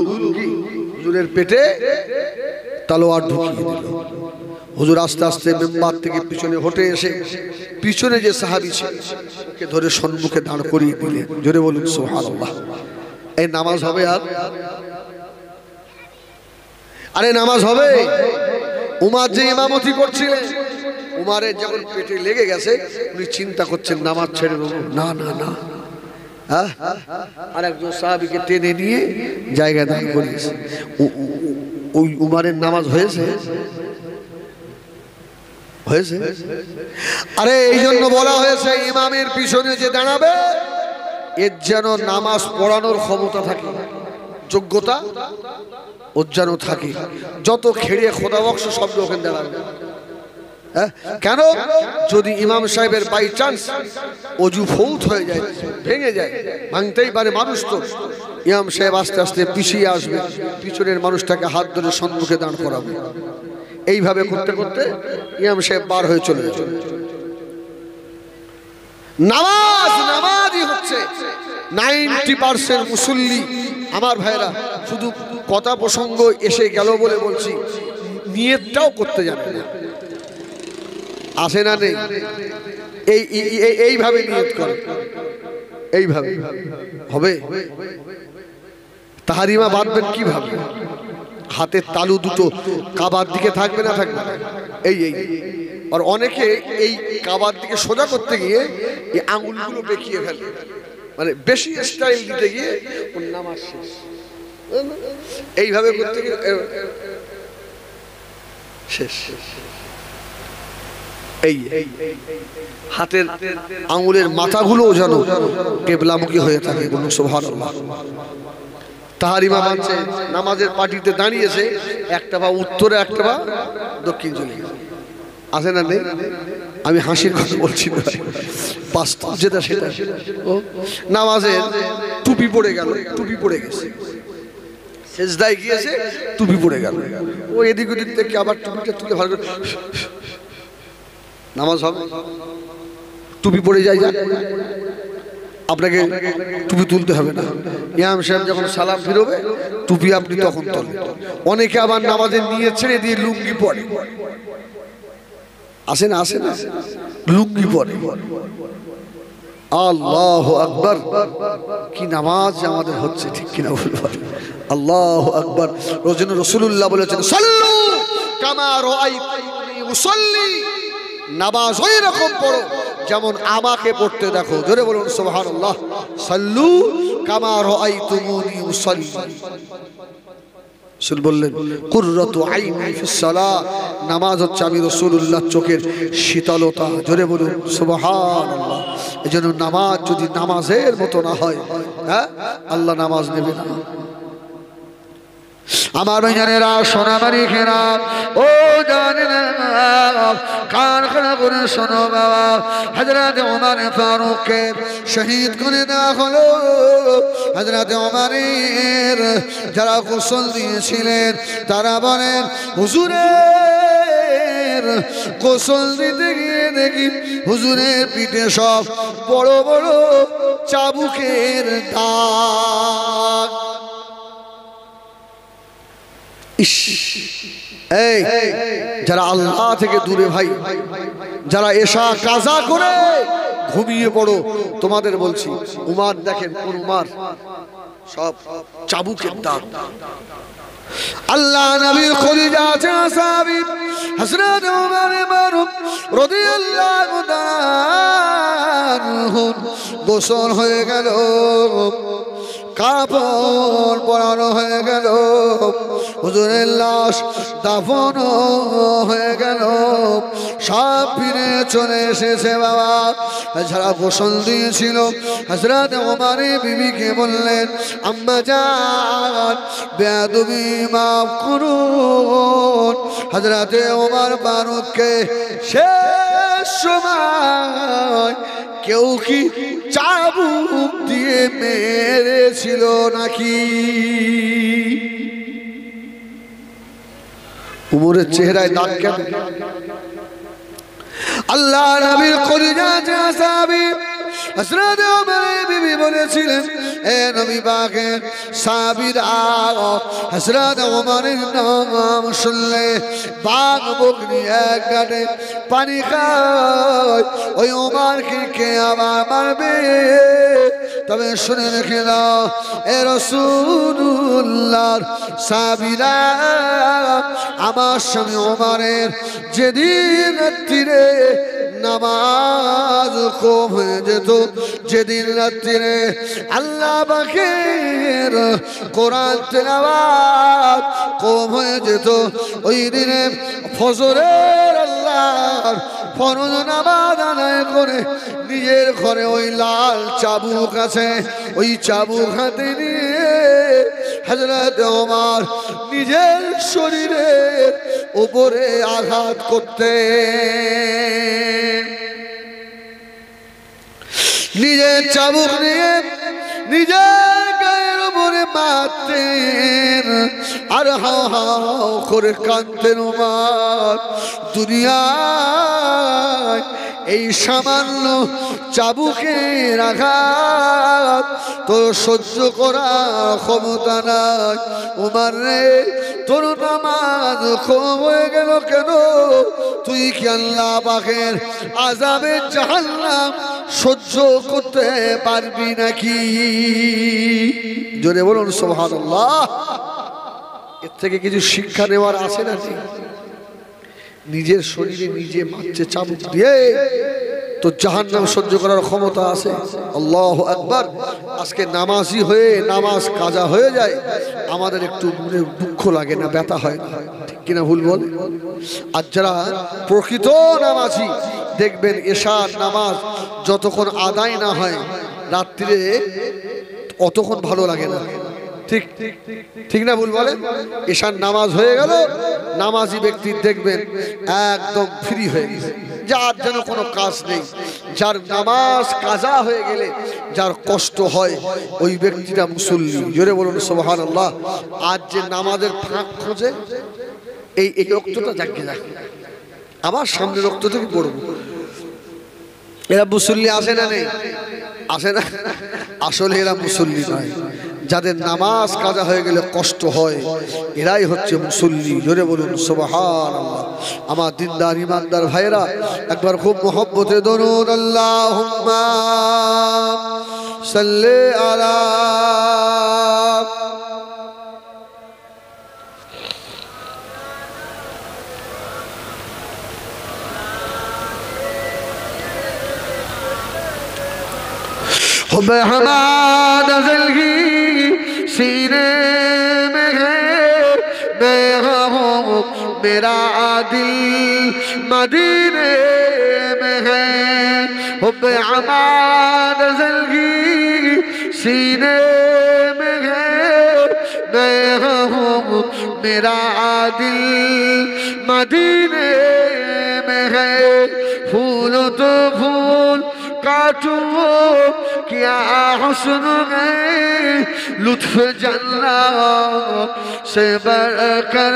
S1: হুজুরের পেটে তলোয়ার ঢুকিয়ে দিল। হুজুর আস্তে আস্তে মেম্বার থেকে পিছনে হটে এসে পিছনে যে সাহাবী ছিল ওকে ধরে সম্মুখে দাঁড় করিয়ে দিলেন। জোরে বলুন সুবহানাল্লাহ। এই নামাজ হবে? আর আরে নামাজ হবে? উমর যে ইমামতি করছিলেন, উমরের যখন পেটে লেগে গেছে উনি চিন্তা করছেন নামাজ ছেড়ে দেবো, না না না, আর একজন সাহাবীকে টেনে নিয়ে জায়গায় দাঁড় করিয়েছে। ওই উমরের নামাজ হয়েছে? হয়েছে। আরে এই জন্য বলা হয়েছে ইমামের পিছনে যে দাঁড়াবে এর যেন নামাজ পড়ানোর ক্ষমতা থাকে, যোগ্যতা ওর যেন থাকে। যত খেড়ে খোদা বক্স শব্দ ওখানে দাঁড়াবে। কেন? যদি ইমাম সাহেবের বাই চান্স অজু ফৌত হয়ে যায়, ভেঙে যায়, ভাঙতেই পারে মানুষ, তো ইমাম সাহেব আস্তে আস্তে পিছিয়ে আসবে, পিছনের মানুষটাকে হাত ধরে সম্মুখে দাঁড় করাবে। এইভাবে করতে করতে ইমাম সাহেব বার হয়ে চলে যাবে। নামাজই হচ্ছে 90% মুসল্লি। আমার ভাইরা, শুধু কথা প্রসঙ্গ এসে গেল বলে বলছি, নিয়তটাও করতে জানে না। আসে না? নেই? এইভাবে নিয়ত করে, এইভাবে হবে। তাহারিমা বাঁধবেন কিভাবে? হাতের তালু দুটো কাবার দিকে থাকবে না থাকবে না, এই এই। আর অনেকে এই কাবার দিকে সোজা করতে গিয়ে এই আঙুলগুলো বেঁকিয়ে ফেলে, মানে বেশি স্টাইল দিতে গিয়ে ওর নামাজ শেষ। এইভাবে করতে গিয়ে শেষ। এই হাতের আঙুলের মাথাগুলো যেন কেবলামুখী হয়ে থাকে। বলুন সুবহানাল্লাহ। তাহারিমা বাঁধছে, নামাজের পার্টিতে দাঁড়িয়েছে, একটা পা উত্তরে একটা পা দক্ষিণ চলে গেছে। আছে না নেই? আমি হাসির কথা বলছি না, বাস্তব যেটা সেটা। নামাজের টুপি পড়ে গেল, টুপি পড়ে গেছে, সেজদায় গিয়েছে, টুপি পড়ে গেল। ও এদিক ওদিক থেকে আবার টুপিটা তুলে ভালো করে নামাজ হবে? টুপি পড়ে যায়, যা আপনাকে টুপি তুলতে হবে না। ইমাম সাহেব যখন সালাম ফিরবে টুপি আপনি তখন তুলবেন। অনেকে আবার নামাজের নিয়ত ছেড়ে দিয়ে লুঙ্গি পরে, আসে না আসে না, লুঙ্গি পরে। আল্লাহু আকবার, কি নামাজ আমাদের হচ্ছে, ঠিক কিনা বলবো? আল্লাহু আকবার। রোজন রাসূলুল্লাহ বলেছেন, সাল্লু কামা রাআইতুমুনি উসাল্লি, নামাজ ওই রকম পড়ো যেমন আমাকে পড়তে দেখো। জোরে বলুন সুবহানাল্লাহ। সাল্লু কামা রাআইতুমুনি উসাল্লি। রাসূল বললেন, কুররাতু আইনি ফিস সালাহ, নামাজ হচ্ছে আমি রাসূলুল্লাহ চোখের শীতলতা। জোরে বলুন সুবহানাল্লাহ। এজন্য নামাজ যদি নামাজের মতো না হয়, হ্যাঁ, আল্লাহ নামাজ নেবে না। আমার ভাইজানেরা, সোনামারি খেরা, ও জানেন কান খানা করে শোনো বাবা, হযরত ওমর ফারুককে শহীদ করে দেওয়া হলো। হযরত ওমরের যারা গোসল দিয়েছিলেন তারা বলেন, হুজুরের গোসল দিতে গিয়ে দেখি হুজুরের পিঠে সব বড় বড় চাবুকের দাগ। এই যারা আল্লাহ থেকে দূরে ভাই, যারা এশা কাজা করে ঘুমিয়ে পড়ো, তোমাদের বলছি, উমার দেখেন, কোন উমার, সব চাবুকের দাগ। আল্লাহ নবীর খলিজা আছে সাহাবী হযরত ওমর ফারুক রাদিয়াল্লাহু তাআলা গোসল হয়ে গেল, কাপড় পরানো হয়ে গেল, হুজুরের লাশ দাফন হয়ে গেল, সব ফিরে চলে এসেছে বাবা। যারা গোসল দিয়েছিল হযরত ওমরের বিবিকে বললেন, আম্মা জান বেয়াদবি মাফ করুন। হযরত ওমর ফারুককে শেষ সময় কেউ কি চাবুক দিয়ে মেরেছিল নাকি? উমরের চেহারায় দাগ কেন? আল্লাহ নবীর কলিজা সাহাবী হযরত ওমরের বিবি বলেছিলেন, এ নবী পাকের সাহাবীরা হযরত ওমরের নাম শুনলে বাঘ বকরি এক গাড়ে পানি খায়, ওই ওমরকে কে আবার মারবে? তবে শুনে রেখে দাও, এ রাসূলুল্লাহর সাহাবীরা, আমার স্বামী ওমরের যেদিন রাত্রিরে নামাজ কম হয়ে যেত, যেদিন রাত্রিরে আল্লাহ পাকের কোরআন তেলাওয়াত কম হয়ে যেত, ওই দিনে ফজরের আল্লাহর ফরজ নামাজ আদায় করে নিজের ঘরে ওই লাল চাবুক আছে, ওই চাবুক হাতে নিয়ে হযরত ওমর নিজের শরীরের উপরে আঘাত করতেন, নিজের চাবুক নিয়ে নিজের গায়ের উপরে মারতেন, আর হাও হাও করে কাঁদতেন ওমর। দুনিয়ায় এই সামান্য চাবুকের আঘাত তো সহ্য করার ক্ষমতা নাই। ওমর রে, তোর নামাজ কম হয়ে গেল কেন? তুই কি আল্লাহ পাকের আযাবে জাহান্নাম সহ্য করতে পারবি নাকি? জোরে বলুন সুবহানাল্লাহ। এর থেকে কিছু শিক্ষা নেওয়ার আছে না? নিজের শরীরে নিজে মারছে চাবুক দিয়ে, তো জাহান্নাম সহ্য করার ক্ষমতা আছে? আল্লাহু আকবার। আজকে নামাজি হয়ে নামাজ কাজা হয়ে যায়, আমাদের একটু মনে দুঃখ লাগে না, ব্যথা হয় না, ঠিক কিনা ভুল বলে? আর যারা প্রকৃত নামাজি দেখবেন এশার নামাজ যতক্ষণ আদায় না হয় রাত্রিরে অতক্ষণ ভালো লাগে না, ঠিক ঠিক না ভুল বলে? এশার নামাজ হয়ে গেল, নামাজি ব্যক্তি দেখবেন একদম ফ্রি হয়ে গেছে, যার যেন কোনো কাজ নেই। যার নামাজ কাজা হয়ে গেলে যার কষ্ট হয় ওই ব্যক্তিটা মুসল্লি। জোরে বলুন সুবহানাল্লাহ। আজ যে নামাজের ফাঁক খোঁজে, এই রক্তটা জাগে যাকে আবার সামনে রক্ত থেকে পড়বো, এরা মুসল্লি আসে না? নেই, আসে না? আসলে এরা মুসল্লি নয়। যাদের নামাজ কাজা হয়ে গেলে কষ্ট হয় এরাই হচ্ছে মুসল্লি। জোরে বলুন সুবহানাল্লাহ। আমার দিনদার ইমানদার ভাইরা একবার খুব মহব্বতে দরুদ আল্লাহুম্মা সাল্লি আলা हमारा जल्दी सीने में है, मैं हूँ मेरा दिल मदीने में है। हमारा जल्दी सीने में है, मैं हूँ मेरा दिल मदीने में है। फूल तो फूल काटू क्या हुस्न है, लुत्फ जन्नत से बढ़कर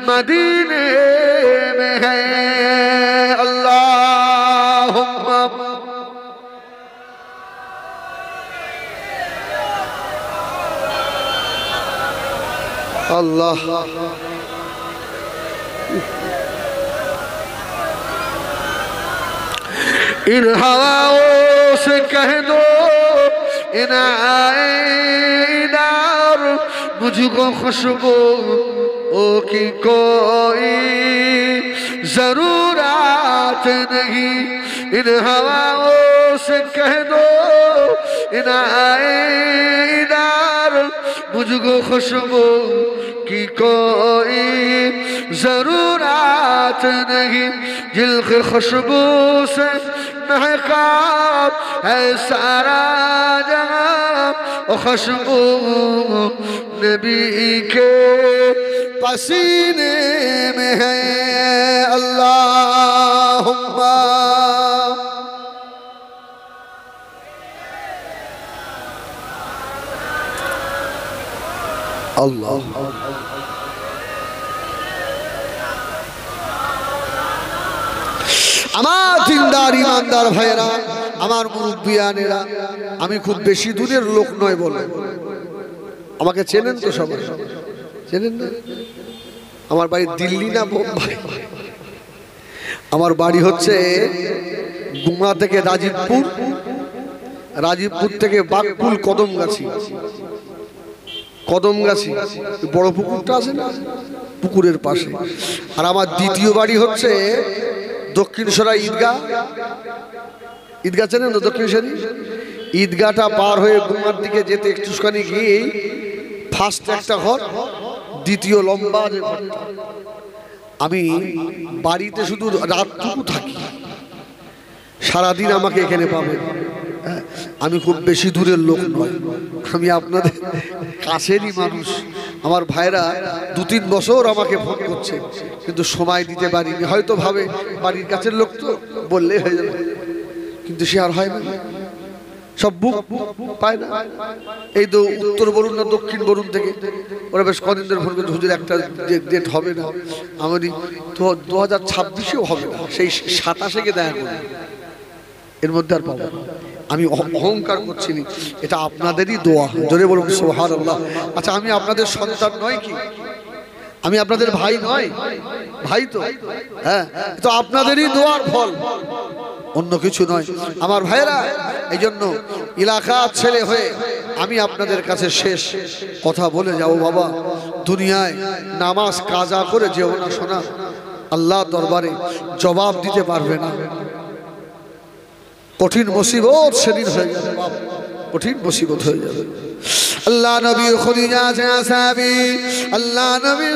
S1: मदीने में है। अल्लाहुम्मा अल्लाह इन हवाओं से कह दो इन आईदार मुझको खुशबू की कोई जरूरत नहीं। इन हवाओं से कह दो इन आईदार मुझको खुशबू की कोई जरूरत नहीं। जिल्क खुशबू से महका है सारा जहां, खुशबू नबी के पसीने में है। अल्लाहुम्मा अल्लाह আমার দিনদার ইমানদার ভাইরা, আমার মুরব্বিয়ানেরা, আমি খুব বেশি দূরের লোক নয় বলে আমাকে চেনেন তো, সবাই চেনেন না? আমার বাড়ি দিল্লি না বোম্বাই, আমার বাড়ি হচ্ছে গুমা থেকে রাজীবপুর, রাজীবপুর থেকে বাগপুল কদমগাছি, কদমগাছি বড় পুকুরটা আছে না, পুকুরের পাশে। আর আমার দ্বিতীয় বাড়ি হচ্ছে দক্ষিণ সরাই ঈদগাহ, ঈদগাহ চেনেন তো? দক্ষিণ সরাই ঈদগাহটা পার হয়ে গুমার দিকে যেতে একটুখানি গিয়েই ফার্স্ট একটা ঘর, দ্বিতীয় লম্বা যে ঘরটা। আমি বাড়িতে শুধু রাতটুকু থাকি, সারাদিন আমাকে এখানে পাবেন। আমি খুব বেশি দূরের লোক নয়, আমি আপনাদের কাছেরই মানুষ। আমার ভাইরা 2-3 বছর আমাকে ফোন করছে, কিন্তু সময় দিতে পারিনি। হয়তো ভাবে বাড়ির কাছের লোক তো বললেই হয়ে যাবে, কিন্তু সে আর হয় না, সব বুক পায় না। এই তো উত্তর বলুন না দক্ষিণ বলুন থেকে ওরা বেশ কদিন ধরে ফোন করছে, হুজুর একটা ডেট হবে না? আমি তো 2026-এও হবে না, সেই 27-এ দেখা করবে, এর মধ্যে আর পাবো না। আমি অহংকার করছি না, এটা আপনাদেরই দোয়া। জোরে বলুন সুবহানাল্লাহ। আচ্ছা, আমি আপনাদের সন্তান নয় কি? আমি আপনাদের ভাই নয়? ভাই তো, হ্যাঁ, তো আপনাদেরই দোয়ার ফল। অন্য কিছু নয় আমার ভাইরা। এই জন্য এলাকার ছেলে হয়ে আমি আপনাদের কাছে শেষ কথা বলে যাব, বাবা দুনিয়ায় নামাজ কাজা করে যেও না শোনা, আল্লাহ দরবারে জবাব দিতে পারবে না। কঠিন মুসিবত সেদিন হয়ে যাবে, কঠিন মুসিবত হয়ে যাবে। আল্লাহ নবী খুদিজা সাহাবী, আল্লাহ নবী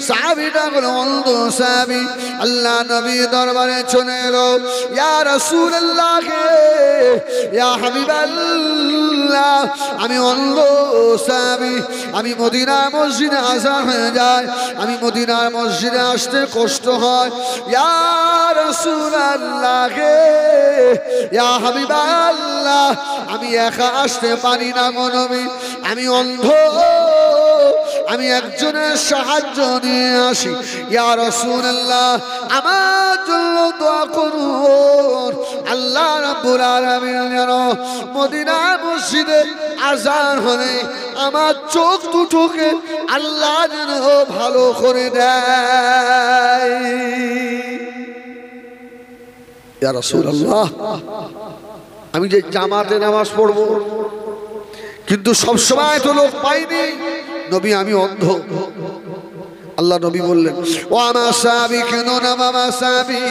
S1: সাহাবীটা হলো অন্ধ সাহাবী। আল্লাহ নবী দরবারে চলে এলো, ইয়া রাসূলুল্লাহ, ইয়া হাবিবাল্লাহ, আমি অন্ধ সাহাবী, আমি মদিনা মসজিদে আযান হয়ে যায়, আমি মদিনার মসজিদে আসতে কষ্ট হয়। ইয়া রাসূলুল্লাহ, ইয়া হাবিবাল্লাহ, আমি একা আসতে পারি না গো নবী, আমি অন্ধ, আমি একজনের সাহায্য নিয়ে আসি। ইয়া রাসূলুল্লাহ, আমার জন্য দোয়া করুন, আল্লাহ রাব্বুল আলামিন যেন মদিনা মসজিদে আযান হলে আমার চোখ দুটোকে আল্লাহ যেন ভালো করে দেয়। ইয়া রাসূলুল্লাহ, আমি যে জামাতে নামাজ পড়বো কিন্তু সবসময় তো লোক পাইনি নবী, আমি অন্ধ। আল্লাহ নবী বললেন, ও আমার সাহাবী, কেন না বাবা সাহাবী,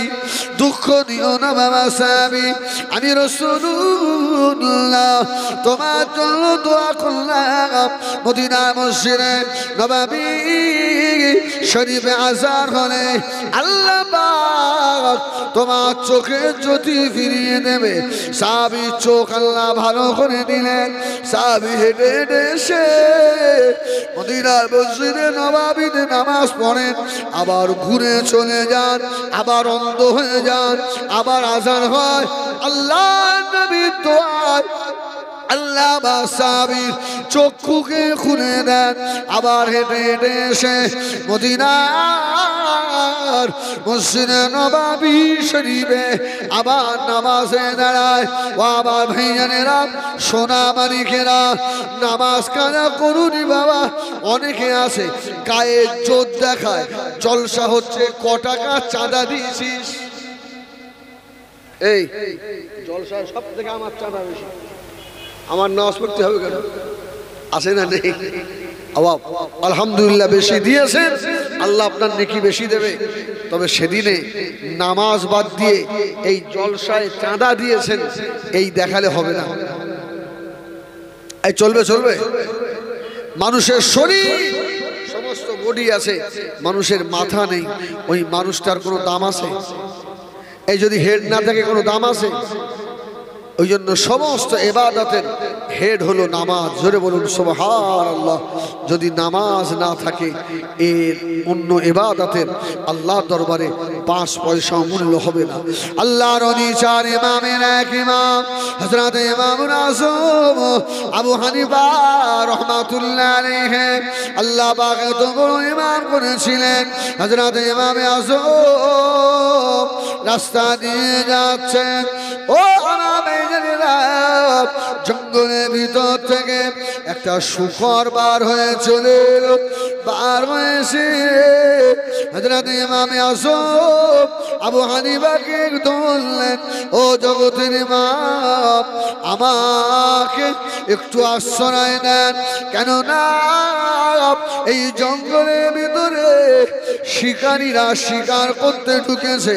S1: দুঃখ দিও না বাবা সাহাবী, আমি রাসূলুল্লাহ তোমার জন্য দোয়া করলাম। মদিনা মসজিদে নববী শরীফে আযান হলে আল্লাহ পাক তোমার চোখে জ্যোতি ফিরিয়ে দেবে। সাহাবী চোখ আল্লাহ ভালো করে দিলেন। সাহাবী হেঁটে হেঁটে এসে মদিনার মসজিদে নববীতে নামাজ পড়েন, আবার ঘুরে চলে যান, আবার অন্ধ হয়ে যান, আবার আযান হয়। আল্লাহ নবীর দোয়ায় আল্লাহ সাহাবীর চক্ষুকে খুলে দেন। আবার হেঁটে হেঁটে এসে মদিনার মসজিদে নববী শরীফে আবার নামাজে দাঁড়ায়। ও আবার ভাইজানেরা, সোনা মানিকেরা, নামাজ কাজা করুনি বাবা। অনেকে আছে গায়ে জোর দেখায়, জলসা হচ্ছে, ক টাকা চাঁদা দিয়েছিস? এই জলসা সব থেকে আমার চাঁদা বেশি, আমার নামাজ পড়তে হবে কেন? আছে না নেই? আলহামদুলিল্লাহ বেশি দিয়েছেন, আল্লাহ আপনার নেকি বেশি দেবে। তবে সেদিনে নামাজ বাদ দিয়ে এই জলসায় চাঁদা দিয়েছেন, এই দেখালে হবে না। এই চলবে চলবে? মানুষের শরীর সমস্ত বডি আছে, মানুষের মাথা নেই, ওই মানুষটার কোনো দাম আছে? এই যদি হেড না থাকে কোনো দাম আছে? ওই জন্য সমস্ত ইবাদতের হেড হলো নামাজ। জোরে বলুন সুবহানাল্লাহ। যদি নামাজ না থাকে এর অন্য ইবাদতের আল্লাহর দরবারে 5 পয়সা মূল্য হবে না। আল্লাহর ওলি 4 ইমামের এক ইমাম হযরত ইমাম আযম আবু হানিফা রাহমাতুল্লাহ আলাইহি, আল্লাহ পাক তো বড় ইমাম করেছিলেন। হযরত ইমাম আযম রাস্তা দিয়ে যাচ্ছেন, ও জঙ্গলের ভিতর থেকে একটা শূকর বার হয়ে চলে এলো। বার হয়েছে হযরত ইমাম আযম আবু হানিফাকে বললেন, ও জগতের ইমাম, আমাকে একটু আশ্রয় দেন, কেননা এই জঙ্গলের ভিতরে শিকারীরা শিকার করতে ঢুকেছে।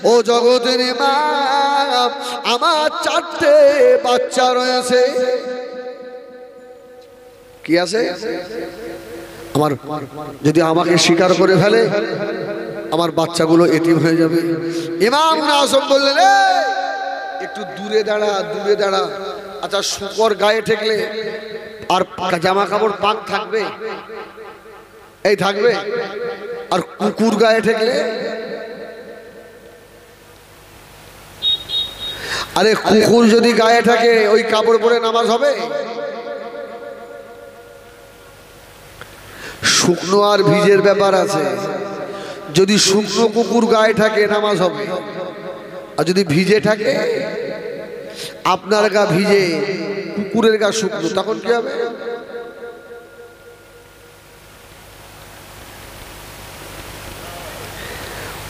S1: ও জগতের ইমাম, আমার 4টে বাচ্চা রয়েছে। কি আছে? আমার যদি আমাকে শিকার করে ফেলে, আমার বাচ্চাগুলো এতিম হয়ে যাবে। ইমাম আযম বললেন, একটু দূরে দাঁড়া, দূরে দাঁড়া। আচ্ছা, শূকর গায়ে ঠেকলে আর জামা কাপড় পাক থাকবে? এই থাকবে। আর কুকুর গায়ে ঠেকলে? আরে কুকুর যদি গায়ে থাকে, ওই কাপড় পরে নামাজ হবে? শুকনো আর ভিজের ব্যাপার আছে। যদি শুকনো কুকুর গায়ে থাকে নামাজ হবে, আর যদি ভিজে থাকে, আপনার গা ভিজে কুকুরের গা শুকনো, তখন কি হবে?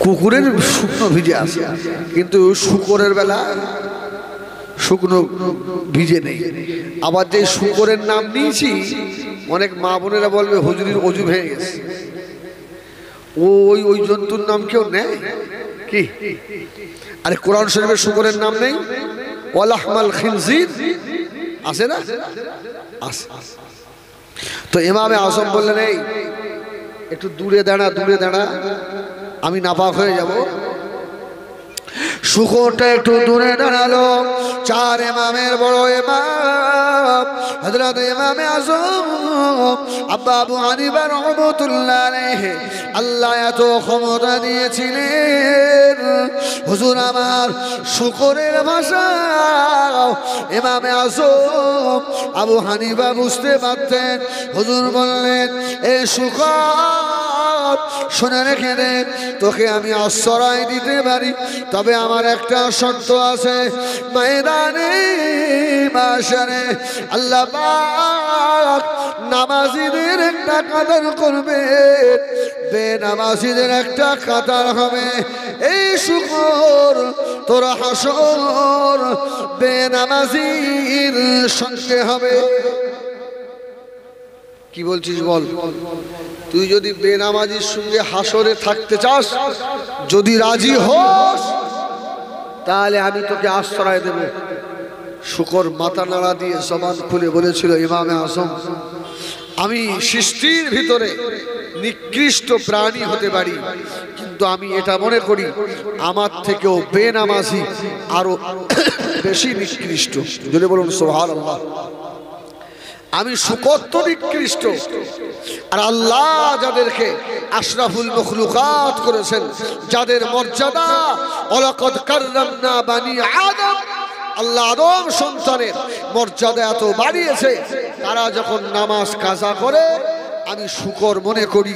S1: কুকুরের শুকনো ভিজে আছে, কিন্তু শুকরের বেলা শুকনো ভিজে নেই। আবার যে শুকরের নাম নিয়েছি, অনেক মা বোনেরা বলবে হুজুরির অজু ভেঙে গেছে। ওই ওই জন্তুর নাম কেউ নেয় কি? আরে কোরআন শরীফে শুকরের নাম নেই? ওয়ালাহমাল খিনজির আছে না? আছে। তো ইমামে আজম বললেন, এই একটু দূরে দাঁড়া, দূরে দাঁড়া, আমি নাপাক হয়ে যাব। শুকরটা একটু দূরে দাঁড়ালো। চার ইমামের বড় ইমাম হযরত ইমামে আজম আব্বা আবু হানিফা রাহমাতুল্লাহ আলাইহি, আল্লাহ এত ক্ষমতা দিয়েছিলেন, হুজুর আমার শুকরের ভাষা ইমামে আজম আবু হানিফা বুঝতে পারতেন। হুজুর বললেন, এই শুকর শুনে রেখে দে, তোকে আমি আশ্রয় দিতে পারি, তবে আমার একটা শর্ত আছে। ময়দানে মাশারে আল্লাহ পাক নামাজীদের একটা কাতার করবে, বেনামাজীদের একটা কাতার হবে। এই শুকর তোরা হাসর বেনামাজীর সঙ্গে হবে। কি বলছিস বল? তুই যদি বেনামাজির সঙ্গে হাসরে থাকতে চাস, যদি রাজি হোস, তাহলে আমি তোকে আশ্রয় দেব। শুকর মাথা নাড়া দিয়ে জবান খুলে বলেছিল, ইমামে আজম, আমি সৃষ্টির ভিতরে নিকৃষ্ট প্রাণী হতে পারি, কিন্তু আমি এটা মনে করি আমার থেকেও বেনামাজি আরো বেশি নিকৃষ্ট। যদি বলুন সুবহানাল্লাহ। আমি শুকর তো নিকৃষ্ট, আর আল্লাহ যাদেরকে আশরাফুল মখলুকাত করেছেন, যাদের মর্যাদা ওয়ালাকাদ কাররামনা বানি আদম, আল্লাহ আদম সন্তানের মর্যাদা এত বাড়িয়েছে, তারা যখন নামাজ কাজা করে আমি শুকর মনে করি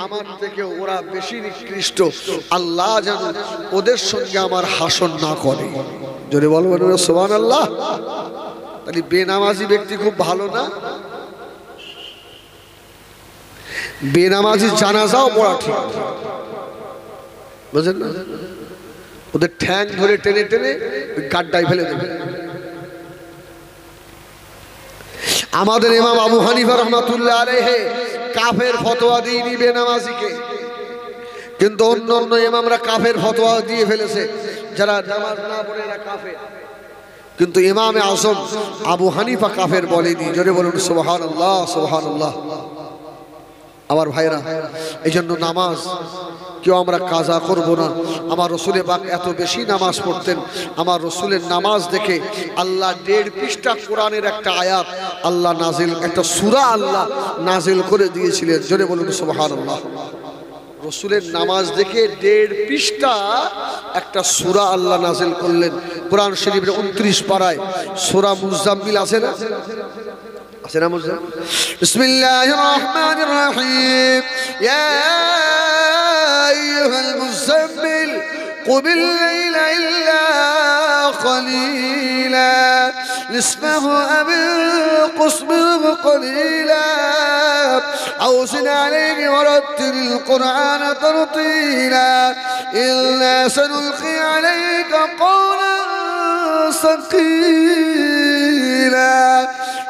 S1: আমার থেকে ওরা বেশি নিকৃষ্ট। আল্লাহ যেন ওদের সঙ্গে আমার হাসর না করে। যদি বলবেন সুবহানাল্লাহ। তাহলে বেনামাজি ব্যক্তি খুব ভালো না? বেনামাজি জানাজাও পড়া ঠিক, বুঝলেন না? ওদের ঠ্যাং ধরে টেনে টেনে গাড্ডায় ফেলে দেবে। আমাদের ইমাম আবু হানিফা রাহমাতুল্লাহ আলাইহি কাফের ফতোয়া দিয়েনি বেনামাজিকে, কিন্তু অন্য অন্য ইমামরা কাফের ফতোয়া দিয়ে ফেলেছে, যারা নামাজ না পড়ে এরা কাফের। কিন্তু ইমামে আজম আবু হানিফা কাফের বলেনি। জোরে বলুন সুবহানাল্লাহ, সুবহানাল্লাহ। আমার ভাইরা, এই জন্য নামাজ কেউ আমরা কাজা করব না। আমার রসুলের পাক এত বেশি নামাজ পড়তেন, আমার রসুলের নামাজ দেখে আল্লাহ 1.5 পৃষ্ঠা কোরআনের একটা আয়াত আল্লাহ নাজিল, একটা সূরা আল্লাহ নাজিল করে দিয়েছিলেন। জোরে বলুন সুবহানাল্লাহ। রসুলের নামাজ দেখে 1.5 পৃষ্ঠা একটা সূরা আল্লাহ নাজিল করলেন। কোরআন শরীফের 29 পারায় সূরা মুজাম্মিল আছে না? আছে না মুজাম্মিল? বিসমিল্লাহির রহমানির রহিম। ইয়া আইয়ুহাল মুজাম্মিল কুমিল লাইলা ইল্লা قليلا نصفه أو انقص منه قليلا أو زد عليه ورتل القرآن ترتيلا إنا سنلقي عليك قولا ثقيلا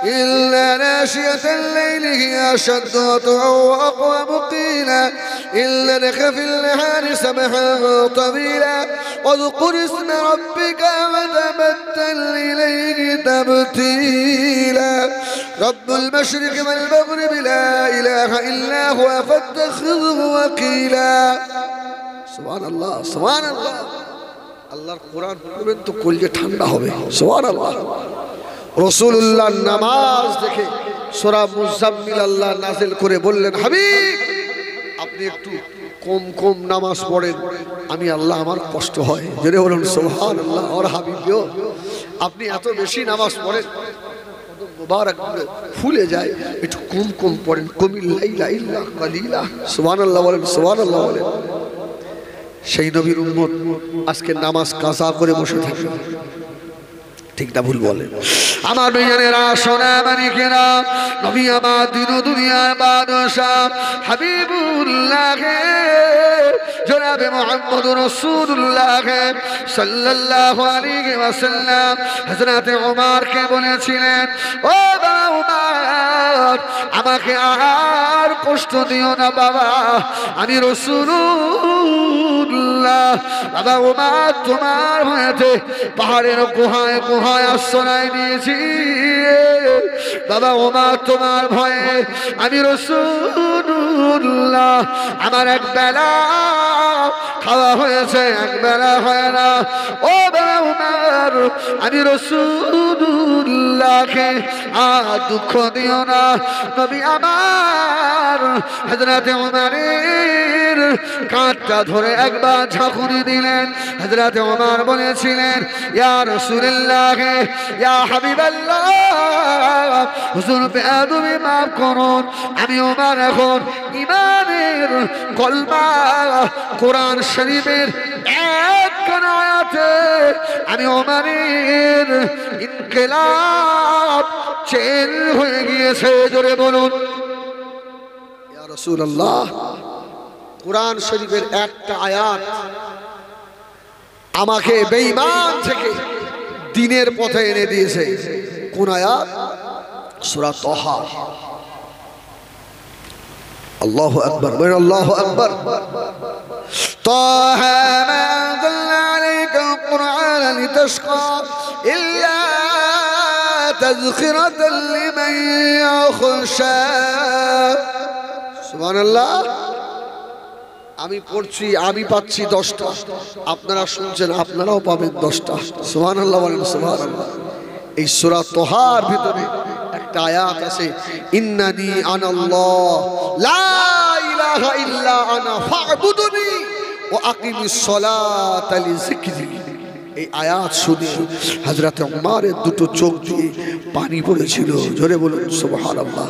S1: إلا ناشية الليل هي أشد وطئا وأقوم قيلا إلا لك في النهار سبحا طويلا واذكر اسم ربك وتبتل إليه تبتيلا رب المشرق والمغرب لا إله إلا هو فاتخذه وكيلا سبحان الله سبحان الله আল্লাহর কোরআন পড়বেন তো কলজে ঠান্ডা হবে। সুবহানাল্লাহ। রাসূলুল্লাহ নামাজ দেখে সূরা মুজাম্মিল আল্লাহ নাযিল করে বললেন, হাবিব আপনি একটু কম কম নামাজ পড়েন, আমি আল্লাহ আমার কষ্ট হয়। জোরে বলুন সুবহানাল্লাহ। আর হাবিব আপনি এত বেশি নামাজ পড়েন মুবারক ফুলে যায়, একটু কম কম পড়েন। কুমিল লাইলা ইল্লা কালিলা। সুবহানাল্লাহ বলেন, সুবহানাল্লাহ বলেন। সেই নবীর উম্মত আজকে নামাজ কাজা করে বসে থাকে, ঠিক না ভুল বলে? আমার ভাইয়েরা, সোনা মানিকেরা, নবী আমার দিন দুনিয়ার বাদশা হাবিবুল্লাহ জনাবে মুহাম্মদুর রাসূলুল্লাহ সাল্লাল্লাহু আলাইহি ওয়াসাল্লাম হযরত ওমরকে বলেছিলেন, ও বাবা ওমর, আমাকে আর কষ্ট দিও না বাবা, আমি রাসূলুল্লাহ। বাবা ওমর, তোমার ভয়েতে পাহাড়ের গুহায় গুহায় আশ্রয় নিয়েছি। বাবা ওমর, তোমার ভয়ে আমি রাসূলুল্লাহ, আমার এক বেলা খাওয়া হয়েছে, এক বেলা হয় না। ও বাবা ওমর, আমি রাসূলুল্লাহকে আর দুঃখ দিও না। নবী আমার হযরত ওমরের কাঁধটা ধরে একবার ঝাঁকুনি দিলেন। হযরত ওমর বলেছিলেন, ইয়া রাসূলুল্লাহ, ইয়া হাবিবাল্লাহ, হুজুর বেয়াদবি মাফ করুন, আমি ওমর এখন ঈমানের কলমা কোরআন শরীফের এক আয়াতে আমি ওমরের ইনকিলাব চেঞ্জ হয়ে গিয়েছে। জোরে বলুন ইয়া রাসূলুল্লাহ। কোরআন শরীফের একটা আয়াত আমাকে বেঈমান থেকে দ্বীনের পথে এনে দিয়েছে। কোন আয়াত? সূরা তাহা। আল্লাহু আকবার, বলেন আল্লাহু আকবার। তাহা মা আনজালনা আলাইকাল কুরআনা লিতাশকা ইল্লা তাযকিরাতাল লিমান ইয়াখশা। সুবহানাল্লাহ। আমি পড়ছি, আমি পাচ্ছি 10টা, আপনারা শুনছেন, আপনারাও পাবেন 10টা। সুবহানাল্লাহ বলেন সুবহানাল্লাহ। এই সূরা তাহার ভিতরে একটা আয়াত আছে, ইন্নানি আনাল্লাহ লা ইলাহা ইল্লা আনা ফা'বুদুনি ওয়া আকিমিস সালাতা লিযিকরি। এই আয়াত শুনে হযরত ওমরের দুটো চোখ দিয়ে পানি পড়েছিল। জোরে বলুন সুবহানাল্লাহ।